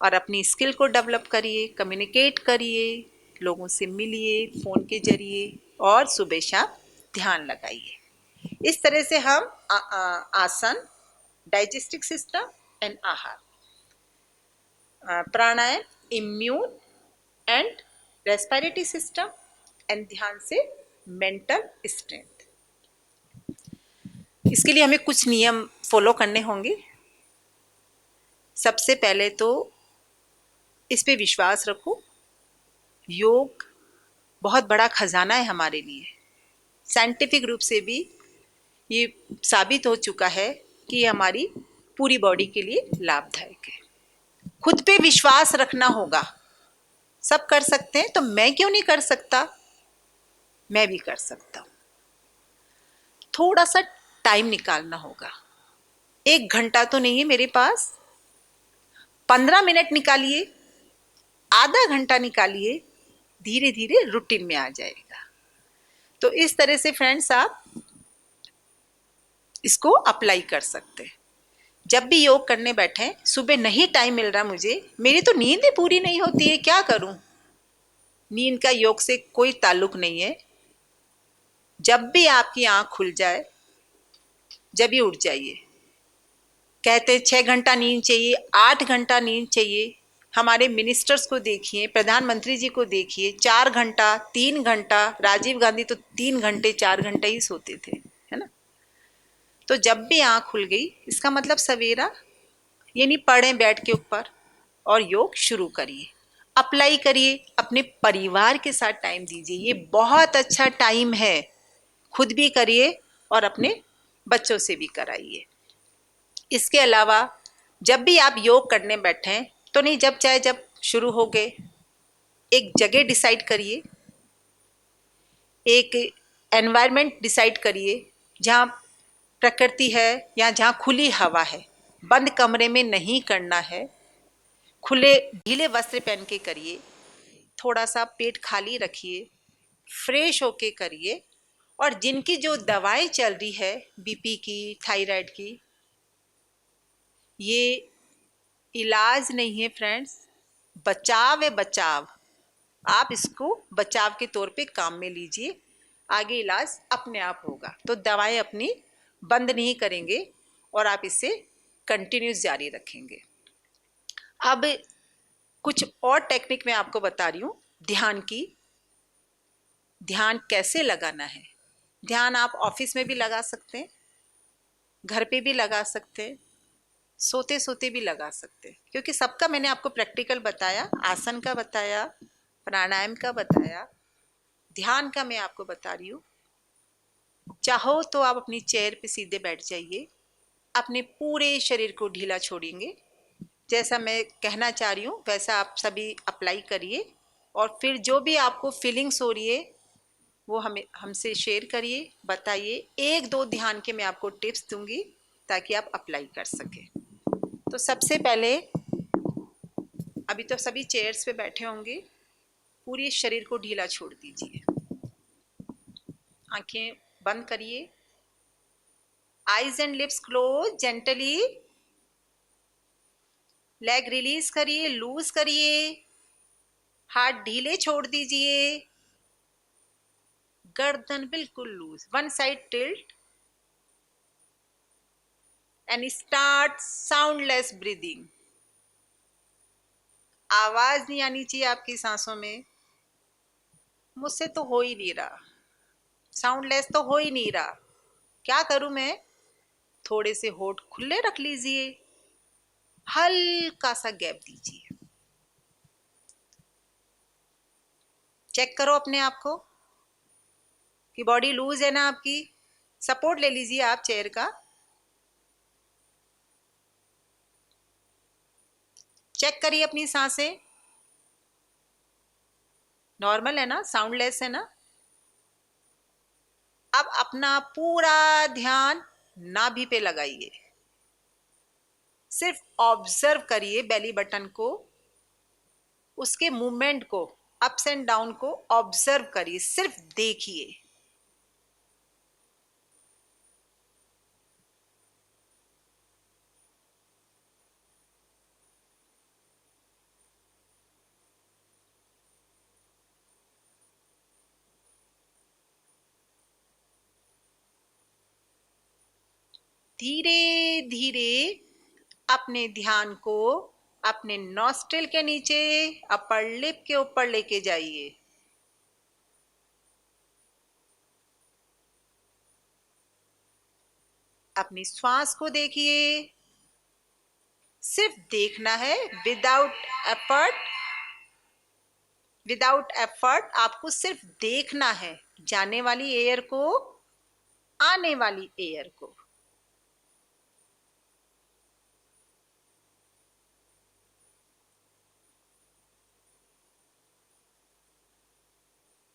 और अपनी स्किल को डेवलप करिए, कम्युनिकेट करिए, लोगों से मिलिए फ़ोन के जरिए, और सुबह शाम ध्यान लगाइए। इस तरह से हम आसन, डाइजेस्टिव सिस्टम एंड आहार, pranayama, immune and respiratory system and ध्यान से मेंटल स्ट्रेंथ। इसके लिए हमें कुछ नियम फॉलो करने होंगे। सबसे पहले तो इस पे विश्वास रखो। योग बहुत बड़ा खजाना है हमारे लिए। साइंटिफिक रूप से भी ये साबित हो चुका है कि ये हमारी पूरी बॉडी के लिए लाभदायक है। खुद पे विश्वास रखना होगा। सब कर सकते हैं तो मैं क्यों नहीं कर सकता? मैं भी कर सकता हूँ। थोड़ा सा टाइम निकालना होगा। 1 घंटा तो नहीं है मेरे पास, 15 मिनट निकालिए, आधा घंटा निकालिए, धीरे धीरे रूटीन में आ जाएगा। तो इस तरह से फ्रेंड्स आप इसको अप्लाई कर सकते हैं। जब भी योग करने बैठे, सुबह नहीं टाइम मिल रहा मुझे, मेरी तो नींद ही पूरी नहीं होती है, क्या करूं? नींद का योग से कोई ताल्लुक नहीं है। जब भी आपकी आंख खुल जाए, जब ही उठ जाइए। कहते हैं 6 घंटा नींद चाहिए, 8 घंटा नींद चाहिए। हमारे मिनिस्टर्स को देखिए, प्रधानमंत्री जी को देखिए, 4 घंटा, 3 घंटा। राजीव गांधी तो 3 घंटे 4 घंटे ही सोते थे, है ना। तो जब भी आंख खुल गई, इसका मतलब सवेरा, ये नहीं पढ़े बैठ के ऊपर, और योग शुरू करिए, अप्लाई करिए। अपने परिवार के साथ टाइम दीजिए, ये बहुत अच्छा टाइम है। खुद भी करिए और अपने बच्चों से भी कराइए। इसके अलावा जब भी आप योग करने बैठें, तो नहीं, जब चाहे जब शुरू हो गए, एक जगह डिसाइड करिए, एक एनवायरनमेंट डिसाइड करिए जहाँ प्रकृति है या जहाँ खुली हवा है। बंद कमरे में नहीं करना है। खुले ढीले वस्त्र पहन के करिए। थोड़ा सा पेट खाली रखिए, फ्रेश होके करिए। और जिनकी जो दवाएं चल रही है, बीपी की, थायराइड की, ये इलाज नहीं है फ्रेंड्स, बचाव है, बचाव। आप इसको बचाव के तौर पे काम में लीजिए, आगे इलाज अपने आप होगा। तो दवाएं अपनी बंद नहीं करेंगे और आप इसे कंटिन्यूस जारी रखेंगे। अब कुछ और टेक्निक मैं आपको बता रही हूँ ध्यान की। ध्यान कैसे लगाना है? ध्यान आप ऑफिस में भी लगा सकते हैं, घर पे भी लगा सकते हैं, सोते सोते भी लगा सकते हैं, क्योंकि सबका मैंने आपको प्रैक्टिकल बताया। आसन का बताया, प्राणायाम का बताया, ध्यान का मैं आपको बता रही हूँ। चाहो तो आप अपनी चेयर पे सीधे बैठ जाइए, अपने पूरे शरीर को ढीला छोड़ेंगे। जैसा मैं कहना चाह रही हूँ वैसा आप सभी अप्लाई करिए, और फिर जो भी आपको फीलिंग्स हो रही है वो हमसे शेयर करिए, बताइए। 1-2 ध्यान के मैं आपको टिप्स दूंगी ताकि आप अप्लाई कर सकें। तो सबसे पहले, अभी तो सभी चेयर्स पे बैठे होंगे, पूरे शरीर को ढीला छोड़ दीजिए, आंखें बंद करिए, eyes and lips close gently, leg release करिए, लूज करिए, हाथ ढीले छोड़ दीजिए, गर्दन बिल्कुल loose, one side tilt and start soundless breathing. आवाज नहीं आनी चाहिए आपकी सांसों में। मुझसे तो हो ही नहीं रहा, साउंडलेस तो हो ही नहीं रहा, क्या करूं मैं? थोड़े से होठ खुले रख लीजिए, हल्का सा गैप दीजिए, चेक करो अपने आप को कि बॉडी लूज है ना आपकी। सपोर्ट ले लीजिए आप चेयर का, चेक करिए अपनी सांसें, नॉर्मल है ना, साउंडलेस है ना। अब अपना पूरा ध्यान नाभि पे लगाइए, सिर्फ ऑब्जर्व करिए बेली बटन को, उसके मूवमेंट को, अप्स एंड डाउन को ऑब्जर्व करिए, सिर्फ देखिए। धीरे धीरे अपने ध्यान को अपने नॉस्ट्रिल के नीचे, अपर लिप के ऊपर लेके जाइए। अपनी श्वास को देखिए, सिर्फ देखना है, एफर्ट विदाउट एफर्ट आपको सिर्फ देखना है, जाने वाली एयर को, आने वाली एयर को।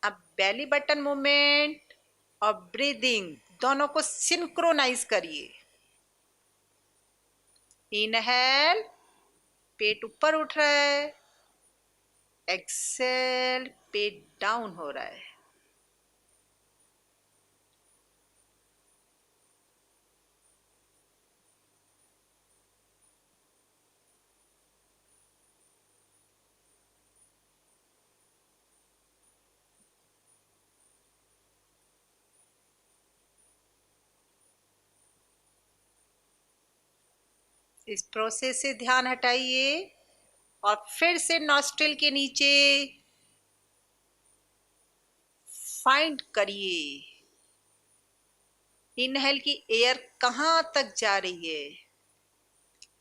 अब बेली बटन मूवमेंट और ब्रीदिंग दोनों को सिंक्रोनाइज करिए। इनहेल, पेट ऊपर उठ रहा है, एक्सेल, पेट डाउन हो रहा है। इस प्रोसेस से ध्यान हटाइए और फिर से नॉस्ट्रिल के नीचे फाइंड करिए, इनहेल की एयर कहां तक जा रही है,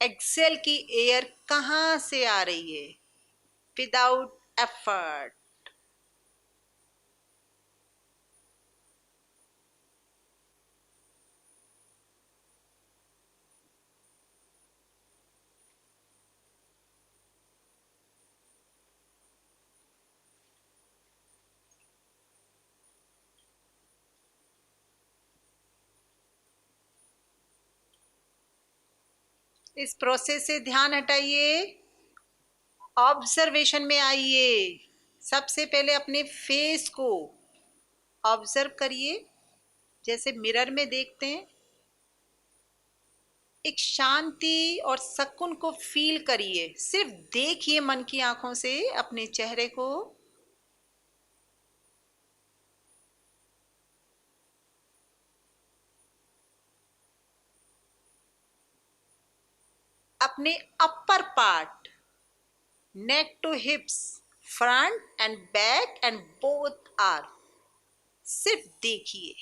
एक्सेल की एयर कहां से आ रही है, विदाउट एफर्ट। इस प्रोसेस से ध्यान हटाइए, ऑब्जर्वेशन में आइए। सबसे पहले अपने फेस को ऑब्जर्व करिए, जैसे मिरर में देखते हैं। एक शांति और सुकून को फील करिए, सिर्फ देखिए मन की आंखों से अपने चेहरे को। अपने upper part, neck to hips, front and back and both arm, सिर्फ देखिए।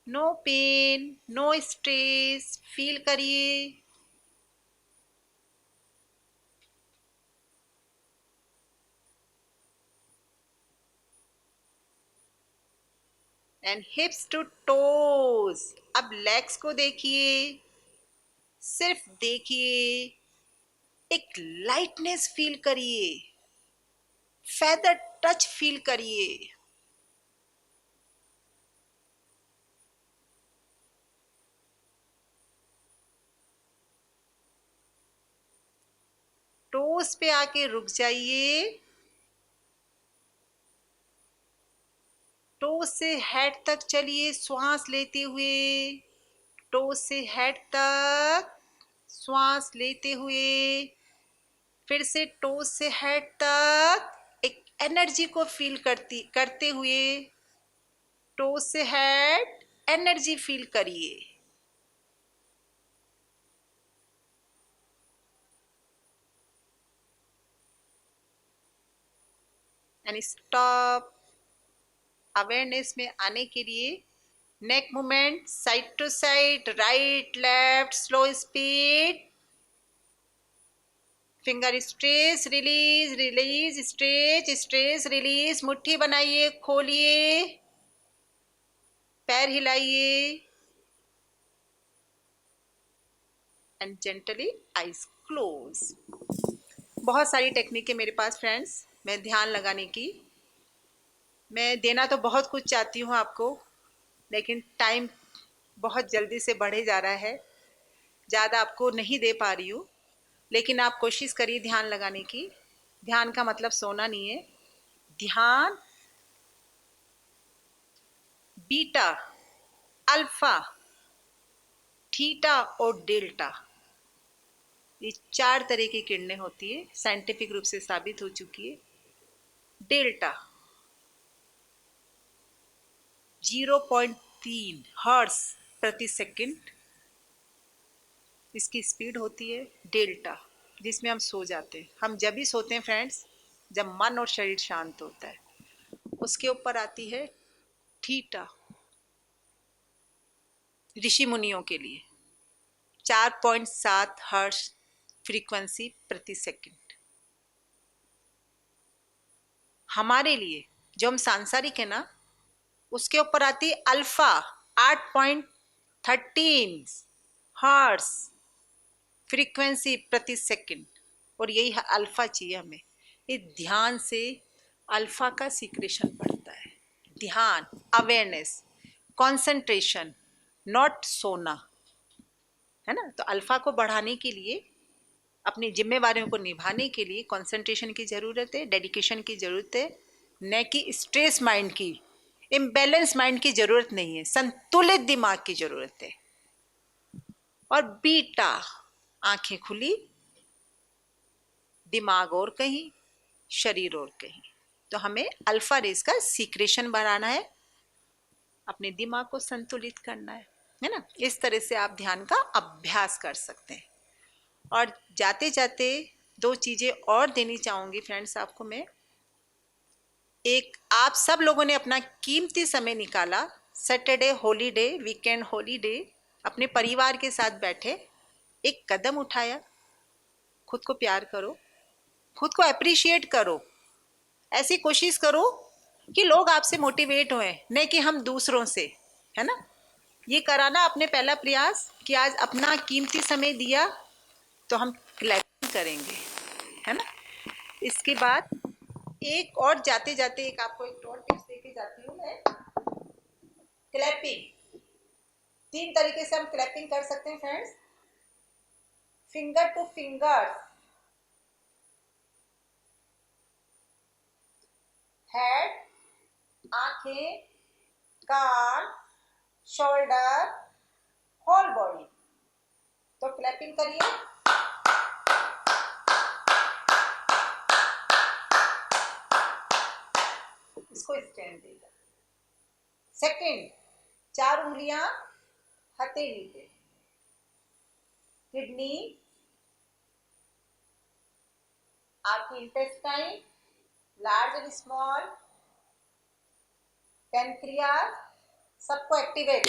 No pain, no stress, feel करिए। एंड हिप्स टू टोज, अब लेग्स को देखिए, सिर्फ देखिए, एक लाइटनेस फील करिए, फेदर टच फील करिए। टोस पे आके रुक जाइए, टो से हेड तक चलिए श्वास लेते हुए, टो से हेड तक श्वास लेते हुए, फिर से टो से हेड तक एक एनर्जी को फील करते हुए, टो से हेड एनर्जी फील करिए। And stop. अवेयरनेस में आने के लिए neck movement side to side, right left, slow speed, finger stretch release, release stretch, stretch release, मुट्ठी बनाइए, खोलिए, पैर हिलाइए एंड जेंटली आईज क्लोज। बहुत सारी टेक्निक है मेरे पास फ्रेंड्स, मैं ध्यान लगाने की। मैं देना तो बहुत कुछ चाहती हूँ आपको, लेकिन टाइम बहुत जल्दी से बढ़े जा रहा है, ज़्यादा आपको नहीं दे पा रही हूँ। लेकिन आप कोशिश करिए ध्यान लगाने की। ध्यान का मतलब सोना नहीं है। ध्यान बीटा, अल्फा, थीटा और डेल्टा, ये 4 तरह की किरणें होती है, साइंटिफिक रूप से साबित हो चुकी है। डेल्टा 0.3 हर्ट्ज प्रति सेकंड इसकी स्पीड होती है। डेल्टा जिसमें हम सो जाते हैं। हम जब भी सोते हैं फ्रेंड्स, जब मन और शरीर शांत होता है। उसके ऊपर आती है थीटा, ऋषि मुनियों के लिए 4.7 हर्ट्ज फ्रीक्वेंसी प्रति सेकंड। हमारे लिए जो हम सांसारिक है ना, उसके ऊपर आती है अल्फा 8.13 हर्ट्ज फ्रीक्वेंसी प्रति सेकंड। और यही अल्फा चाहिए हमें। इस ध्यान से अल्फा का सीक्रेशन बढ़ता है। ध्यान, अवेयरनेस, कंसंट्रेशन, नॉट सोना, है ना। तो अल्फा को बढ़ाने के लिए, अपनी जिम्मेवारियों को निभाने के लिए कंसंट्रेशन की ज़रूरत है, डेडिकेशन की ज़रूरत है, न कि स्ट्रेस माइंड की, इम्बैलेंस माइंड की ज़रूरत नहीं है। संतुलित दिमाग की ज़रूरत है। और बीटा, आंखें खुली, दिमाग और कहीं, शरीर और कहीं। तो हमें अल्फा रेस का सीक्रेशन बढ़ाना है, अपने दिमाग को संतुलित करना है ना। इस तरह से आप ध्यान का अभ्यास कर सकते हैं। और जाते जाते 2 चीज़ें और देनी चाहूँगी फ्रेंड्स आपको मैं। एक, आप सब लोगों ने अपना कीमती समय निकाला, सैटरडे हॉलीडे, वीकेंड हॉलीडे, अपने परिवार के साथ बैठे, एक कदम उठाया। खुद को प्यार करो, खुद को अप्रिशिएट करो। ऐसी कोशिश करो कि लोग आपसे मोटिवेट हों, न कि हम दूसरों से, है ना। ये कराना अपने पहला प्रयास कि आज अपना कीमती समय दिया, तो हम क्लैपिंग करेंगे, है ना। इसके बाद एक और जाते जाते एक आपको एक और टिप्स देके जाती हूँ मैं। क्लैपिंग 3 तरीके से हम क्लैपिंग कर सकते हैं friends. Finger two finger, head, आंखें, कान, शोल्डर, होल बॉडी। तो क्लैपिंग करिए। इसको स्टैंड देगा। सेकंड, 4 उंगलियां हथेली पे, किडनी, आपकी intestine, large and small, pancreas, सबको एक्टिवेट।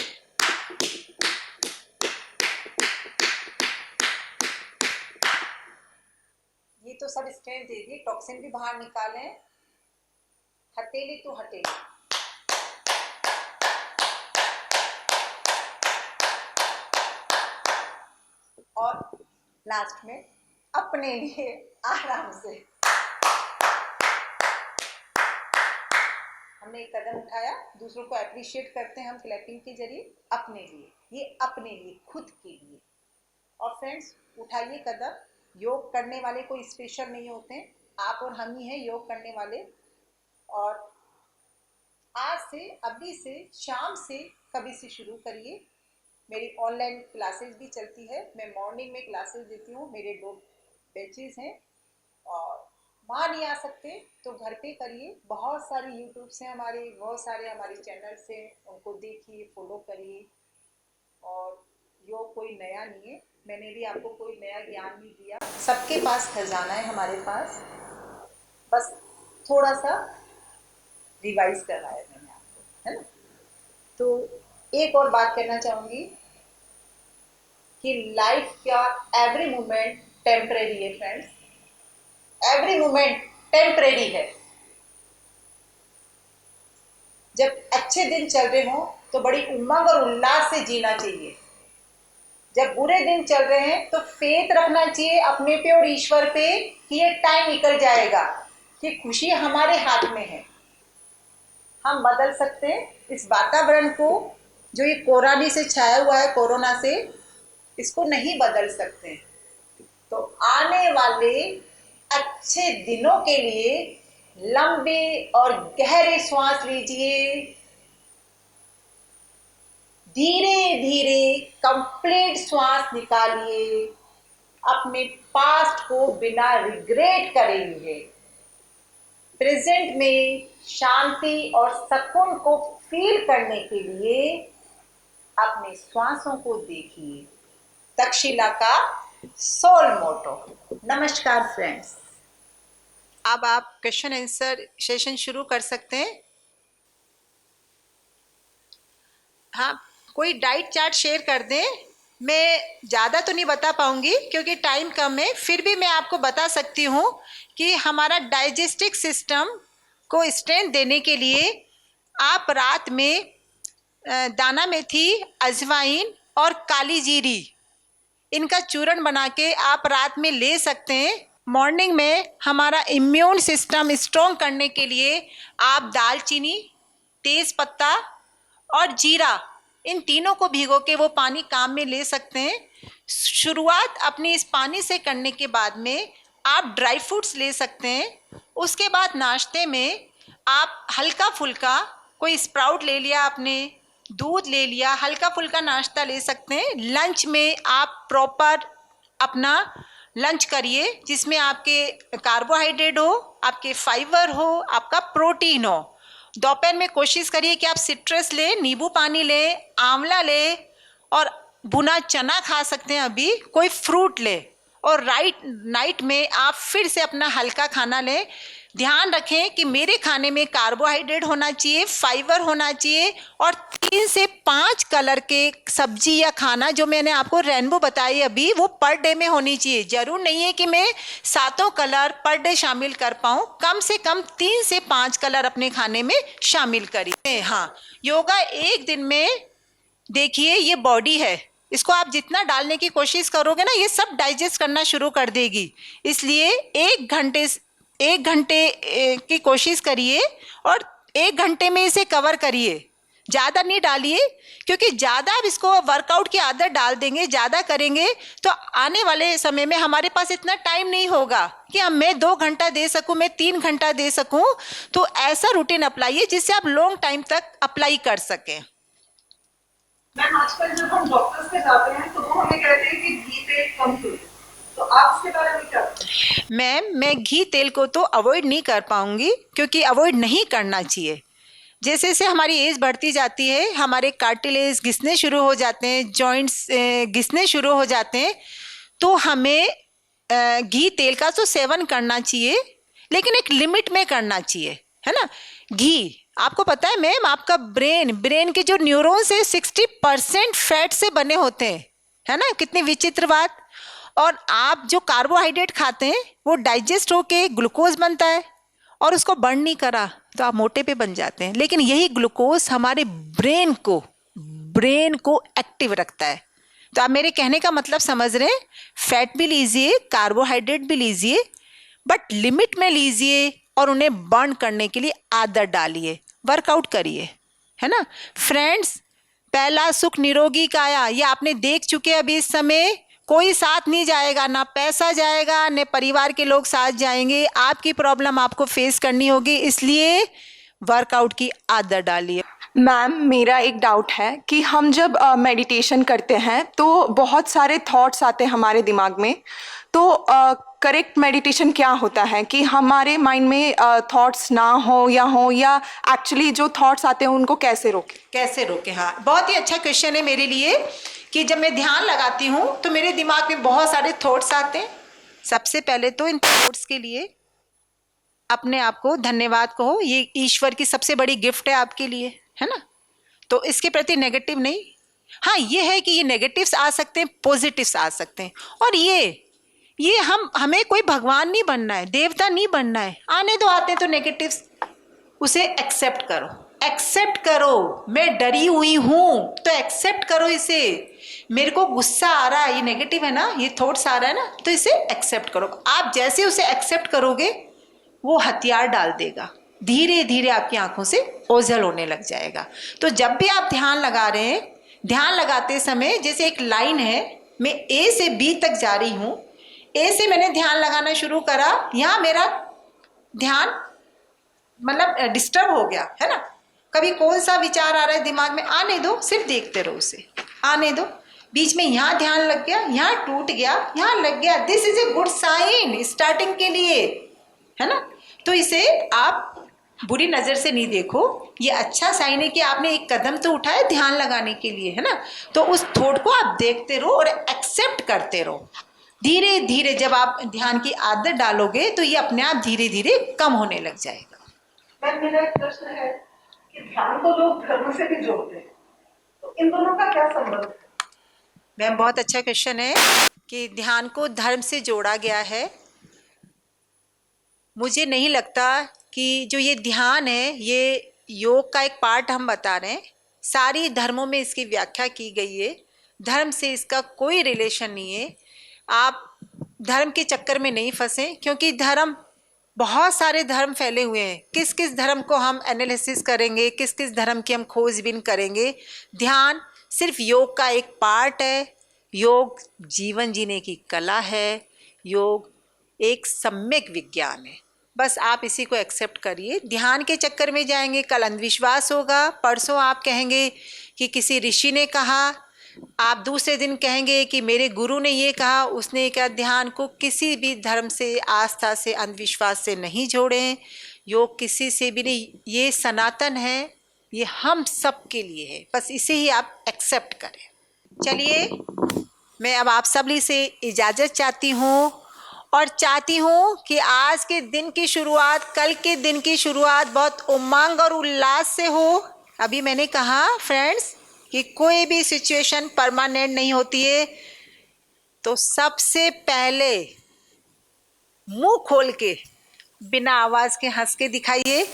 ये तो सब स्ट्रेंथ देगी, टॉक्सिन भी बाहर निकालें, हथेली टू हथेली। और लास्ट में अपने लिए आराम से हमने एक कदम उठाया, दूसरों को अप्रिशिएट करते हैं हम क्लैपिंग के जरिए, अपने लिए, ये अपने लिए, खुद के लिए। और फ्रेंड्स, उठाइए कदम। योग करने वाले कोई स्पेशल नहीं होते हैं, आप और हम ही हैं योग करने वाले। और आज से अभी से शाम से कभी से शुरू करिए। मेरी ऑनलाइन क्लासेस भी चलती है, मैं मॉर्निंग में क्लासेस देती हूँ, मेरे 2 बैचेस हैं। और वहाँ नहीं आ सकते तो घर पे करिए। बहुत सारे यूट्यूब से हमारे, बहुत सारे हमारे चैनल्स हैं, उनको देखिए, फॉलो करिए। और योग कोई नया नहीं है, मैंने भी आपको कोई नया ज्ञान नहीं दिया, सबके पास खजाना है हमारे पास, बस थोड़ा सा रिवाइज करवाया मैंने आपको, है ना। तो एक और बात कहना चाहूँगी कि लाइफ का एवरी मोमेंट टेम्परेरी है फ्रेंड्स, एवरी मोमेंट टेम्परेरी है। जब अच्छे दिन चल रहे हों तो बड़ी उमंग और उल्लास से जीना चाहिए। जब बुरे दिन चल रहे हैं तो फेथ रखना चाहिए अपने पे और ईश्वर पे कि ये टाइम निकल जाएगा, कि खुशी हमारे हाथ में है, हम बदल सकते हैं इस वातावरण को। जो ये कोरानी से छाया हुआ है, कोरोना से, इसको नहीं बदल सकते। तो आने वाले अच्छे दिनों के लिए लंबे और गहरे श्वास लीजिए, धीरे धीरे कंप्लीट श्वास निकालिए, अपने पास्ट को बिना रिग्रेट करेंगे। प्रेजेंट में शांति और सुकून को फील करने के लिए अपने श्वासों को देखिए। तक्षशिला का सोल मोटो। नमस्कार फ्रेंड्स। अब आप क्वेश्चन आंसर सेशन शुरू कर सकते हैं। हाँ, कोई डाइट चार्ट शेयर कर दें। मैं ज़्यादा तो नहीं बता पाऊँगी क्योंकि टाइम कम है, फिर भी मैं आपको बता सकती हूँ कि हमारा डाइजेस्टिक सिस्टम को स्ट्रेंथ देने के लिए आप रात में दाना मेथी, अजवाइन और काली जीरी, इनका चूर्ण बना के आप रात में ले सकते हैं। मॉर्निंग में हमारा इम्यून सिस्टम स्ट्रॉन्ग करने के लिए आप दालचीनी, तेज पत्ता और जीरा, इन तीनों को भिगो के वो पानी काम में ले सकते हैं। शुरुआत अपनी इस पानी से करने के बाद में आप ड्राई फ्रूट्स ले सकते हैं। उसके बाद नाश्ते में आप हल्का फुल्का कोई स्प्राउट ले लिया आपने, दूध ले लिया, हल्का फुल्का नाश्ता ले सकते हैं। लंच में आप प्रॉपर अपना लंच करिए जिसमें आपके कार्बोहाइड्रेट हो, आपके फाइबर हो, आपका प्रोटीन हो। दोपहर में कोशिश करिए कि आप सिट्रस लें, नींबू पानी लें, आंवला लें और भुना चना खा सकते हैं, अभी कोई फ्रूट लें। और नाइट में आप फिर से अपना हल्का खाना लें। ध्यान रखें कि मेरे खाने में कार्बोहाइड्रेट होना चाहिए, फाइबर होना चाहिए और 3 से 5 कलर के सब्जी या खाना जो मैंने आपको रेनबो बताई अभी, वो पर डे में होनी चाहिए। जरूर नहीं है कि मैं 7 कलर पर डे शामिल कर पाऊँ, कम से कम 3 से 5 कलर अपने खाने में शामिल करिए। हाँ, योगा एक दिन में, देखिए ये बॉडी है, इसको आप जितना डालने की कोशिश करोगे ना, ये सब डाइजेस्ट करना शुरू कर देगी। इसलिए 1 घंटे की कोशिश करिए और 1 घंटे में इसे कवर करिए। ज़्यादा नहीं डालिए क्योंकि ज़्यादा आप इसको वर्कआउट की आदत डाल देंगे, ज़्यादा करेंगे तो आने वाले समय में हमारे पास इतना टाइम नहीं होगा कि मैं 2 घंटा दे सकूं, मैं 3 घंटा दे सकूं। तो ऐसा रूटीन अपनाइए जिससे आप लॉन्ग टाइम तक अप्लाई कर सकें। मैम, आजकल जब हम डॉक्टर्स के जाते हैं तो वो हमें कहते हैं कि घी तेल कम करो, तो आप इसके बारे में क्या कहते हैं? मैम, मैं घी तेल को तो अवॉइड नहीं कर पाऊंगी क्योंकि अवॉइड नहीं करना चाहिए। जैसे जैसे हमारी एज बढ़ती जाती है, हमारे कार्टिलेज घिसने शुरू हो जाते हैं, जॉइंट्स घिसने शुरू हो जाते हैं, तो हमें घी तेल का तो सेवन करना चाहिए, लेकिन एक लिमिट में करना चाहिए, है ना। घी, आपको पता है मैम, आपका ब्रेन के जो न्यूरॉन्स है 60% फैट से बने होते हैं, है ना। कितनी विचित्र बात। और आप जो कार्बोहाइड्रेट खाते हैं वो डाइजेस्ट होके ग्लूकोज बनता है और उसको बर्न नहीं करा तो आप मोटे पे बन जाते हैं। लेकिन यही ग्लूकोज हमारे ब्रेन को एक्टिव रखता है। तो आप मेरे कहने का मतलब समझ रहे हैं। फैट भी लीजिए, कार्बोहाइड्रेट भी लीजिए, बट लिमिट में लीजिए और उन्हें बर्न करने के लिए आदत डालिए, वर्कआउट करिए, है ना। फ्रेंड्स, पहला सुख निरोगी काया, ये आपने देख चुके हैं। अभी इस समय कोई साथ नहीं जाएगा, ना पैसा जाएगा, न परिवार के लोग साथ जाएंगे। आपकी प्रॉब्लम आपको फेस करनी होगी, इसलिए वर्कआउट की आदत डालिए। मैम, मेरा एक डाउट है कि हम जब मेडिटेशन करते हैं तो बहुत सारे थॉट्स आते हैं हमारे दिमाग में। तो करेक्ट मेडिटेशन क्या होता है कि हमारे माइंड में थॉट्स ना हो या एक्चुअली जो थॉट्स आते हैं उनको कैसे रोकें? कैसे रोके? हाँ, बहुत ही अच्छा क्वेश्चन है मेरे लिए कि जब मैं ध्यान लगाती हूँ तो मेरे दिमाग में बहुत सारे थॉट्स आते हैं। सबसे पहले तो इन थॉट्स के लिए अपने आप को धन्यवाद कहो, ये ईश्वर की सबसे बड़ी गिफ्ट है आपके लिए, है ना। तो इसके प्रति नेगेटिव नहीं। हाँ, ये है कि ये नेगेटिव्स आ सकते हैं, पॉजिटिव्स आ सकते हैं। और ये हमें कोई भगवान नहीं बनना है, देवता नहीं बनना है। आने दो, आते हैं तो नेगेटिव्स, उसे एक्सेप्ट करो। एक्सेप्ट करो, मैं डरी हुई हूं तो एक्सेप्ट करो इसे। मेरे को गुस्सा आ रहा है, ये नेगेटिव है ना, ये थॉट्स आ रहा है ना, तो इसे एक्सेप्ट करो। आप जैसे उसे एक्सेप्ट करोगे वो हथियार डाल देगा, धीरे धीरे आपकी आंखों से ओझल होने लग जाएगा। तो जब भी आप ध्यान लगा रहे हैं, ध्यान लगाते समय जैसे एक लाइन है, मैं ए से बी तक जा रही हूं, ए से मैंने ध्यान लगाना शुरू करा, यहां मेरा ध्यान मतलब डिस्टर्ब हो गया, है ना। कभी कौन सा विचार आ रहा है दिमाग में, आने दो, सिर्फ देखते रहो उसे, आने दो। बीच में यहाँ ध्यान लग गया, यहाँ टूट गया, यहाँ लग गया, this is a good sign starting के लिए, है ना। तो इसे आप बुरी नजर से नहीं देखो, ये अच्छा साइन है कि आपने एक कदम तो उठाया ध्यान लगाने के लिए, है ना। तो उस थॉट को आप देखते रहो और एक्सेप्ट करते रहो। धीरे धीरे जब आप ध्यान की आदत डालोगे तो ये अपने आप धीरे धीरे कम होने लग जाएगा। मैम, मेरा एक प्रश्न है कि ध्यान तो लोग धर्म से भी जोड़ते हैं, तो इन दोनों का क्या संबंध है? मैम, बहुत अच्छा क्वेश्चन है कि ध्यान को धर्म से जोड़ा गया है। मुझे नहीं लगता कि जो ये ध्यान है ये योग का एक पार्ट हम बता रहे हैं। सारी धर्मों में इसकी व्याख्या की गई है, धर्म से इसका कोई रिलेशन नहीं है। आप धर्म के चक्कर में नहीं फंसे, क्योंकि धर्म, बहुत सारे धर्म फैले हुए हैं। किस किस धर्म को हम एनालिसिस करेंगे, किस किस धर्म की हम खोजबीन करेंगे। ध्यान सिर्फ योग का एक पार्ट है। योग जीवन जीने की कला है, योग एक सम्यक विज्ञान है। बस आप इसी को एक्सेप्ट करिए। ध्यान के चक्कर में जाएंगे, कल अंधविश्वास होगा, परसों आप कहेंगे कि किसी ऋषि ने कहा, आप दूसरे दिन कहेंगे कि मेरे गुरु ने ये कहा, उसने कहा। ध्यान को किसी भी धर्म से, आस्था से, अंधविश्वास से नहीं जोड़ें। योग किसी से भी नहीं, ये सनातन है, ये हम सब के लिए है, बस इसे ही आप एक्सेप्ट करें। चलिए, मैं अब आप सभी से इजाज़त चाहती हूँ और चाहती हूँ कि आज के दिन की शुरुआत, कल के दिन की शुरुआत बहुत उमंग और उल्लास से हो। अभी मैंने कहा फ्रेंड्स कि कोई भी सिचुएशन परमानेंट नहीं होती है, तो सबसे पहले मुंह खोल के बिना आवाज के हंस के दिखाइए।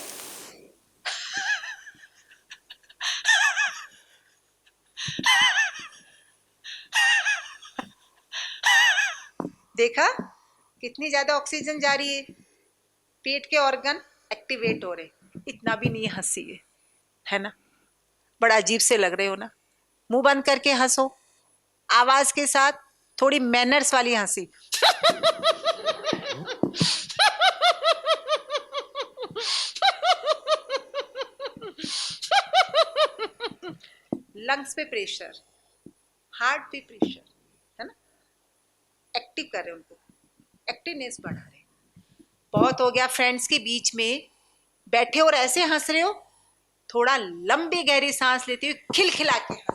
देखा कितनी ज्यादा ऑक्सीजन जा रही है, पेट के ऑर्गन एक्टिवेट हो रहे। इतना भी नहीं हंसी है ना, बड़ा अजीब से लग रहे हो ना। मुंह बंद करके हंसो, आवाज के साथ, थोड़ी मैनर्स वाली हंसी। लंग्स पे प्रेशर, हार्ट पे प्रेशर, है ना, एक्टिव कर रहे उनको, एक्टिवनेस बढ़ा रहे। बहुत हो गया फ्रेंड्स के बीच में बैठे और ऐसे हंस रहे हो। थोड़ा लंबी गहरी सांस लेते हुए खिलखिला के हंस।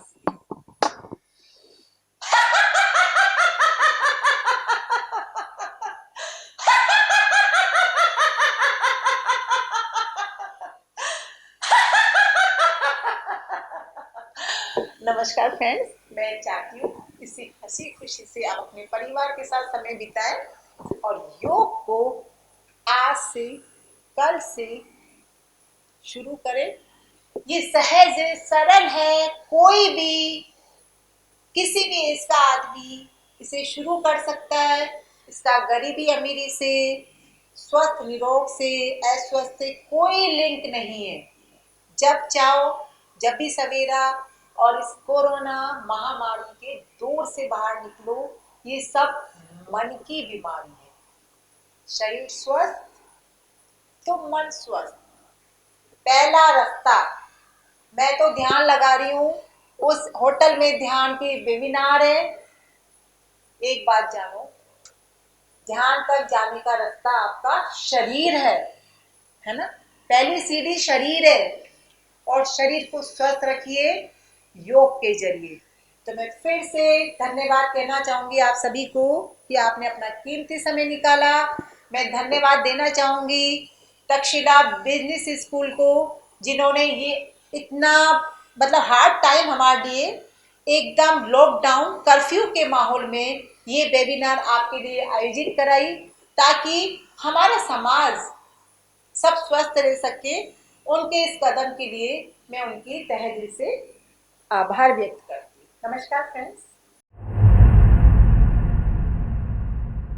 नमस्कार फ्रेंड्स, मैं चाहती हूँ इसी हंसी खुशी से आप अपने परिवार के साथ समय बिताएं और योग को आज से, कल से शुरू करें। ये सहज है, सरल है, कोई भी, किसी भी एज का आदमी इसे शुरू कर सकता है। इसका गरीबी अमीरी से, स्वस्थ निरोग से, अस्वस्थ से कोई लिंक नहीं है। जब चाहो, जब भी सवेरा, और इस कोरोना महामारी के दौर से बाहर निकलो। ये सब मन की बीमारी है। शरीर स्वस्थ तो मन स्वस्थ। पहला रास्ता। मैं तो ध्यान लगा रही हूँ, उस होटल में ध्यान की वेबिनार है। एक बात जानो, ध्यान तक जाने का रास्ता आपका शरीर है ना। पहली सीढ़ी शरीर है, और शरीर को स्वस्थ रखिए योग के जरिए। तो मैं फिर से धन्यवाद कहना चाहूंगी आप सभी को कि आपने अपना कीमती समय निकाला। मैं धन्यवाद देना चाहूंगी तक्षशिला बिजनेस स्कूल को, जिन्होंने ये इतना मतलब हार्ड टाइम हमारे लिए, एकदम लॉकडाउन कर्फ्यू के माहौल में ये वेबिनार आपके लिए आयोजित कराई, ताकि हमारा समाज सब स्वस्थ रह सके। उनके इस कदम के लिए मैं उनकी तहे दिल से आभार व्यक्त करती हूँ। नमस्कार फ्रेंड्स।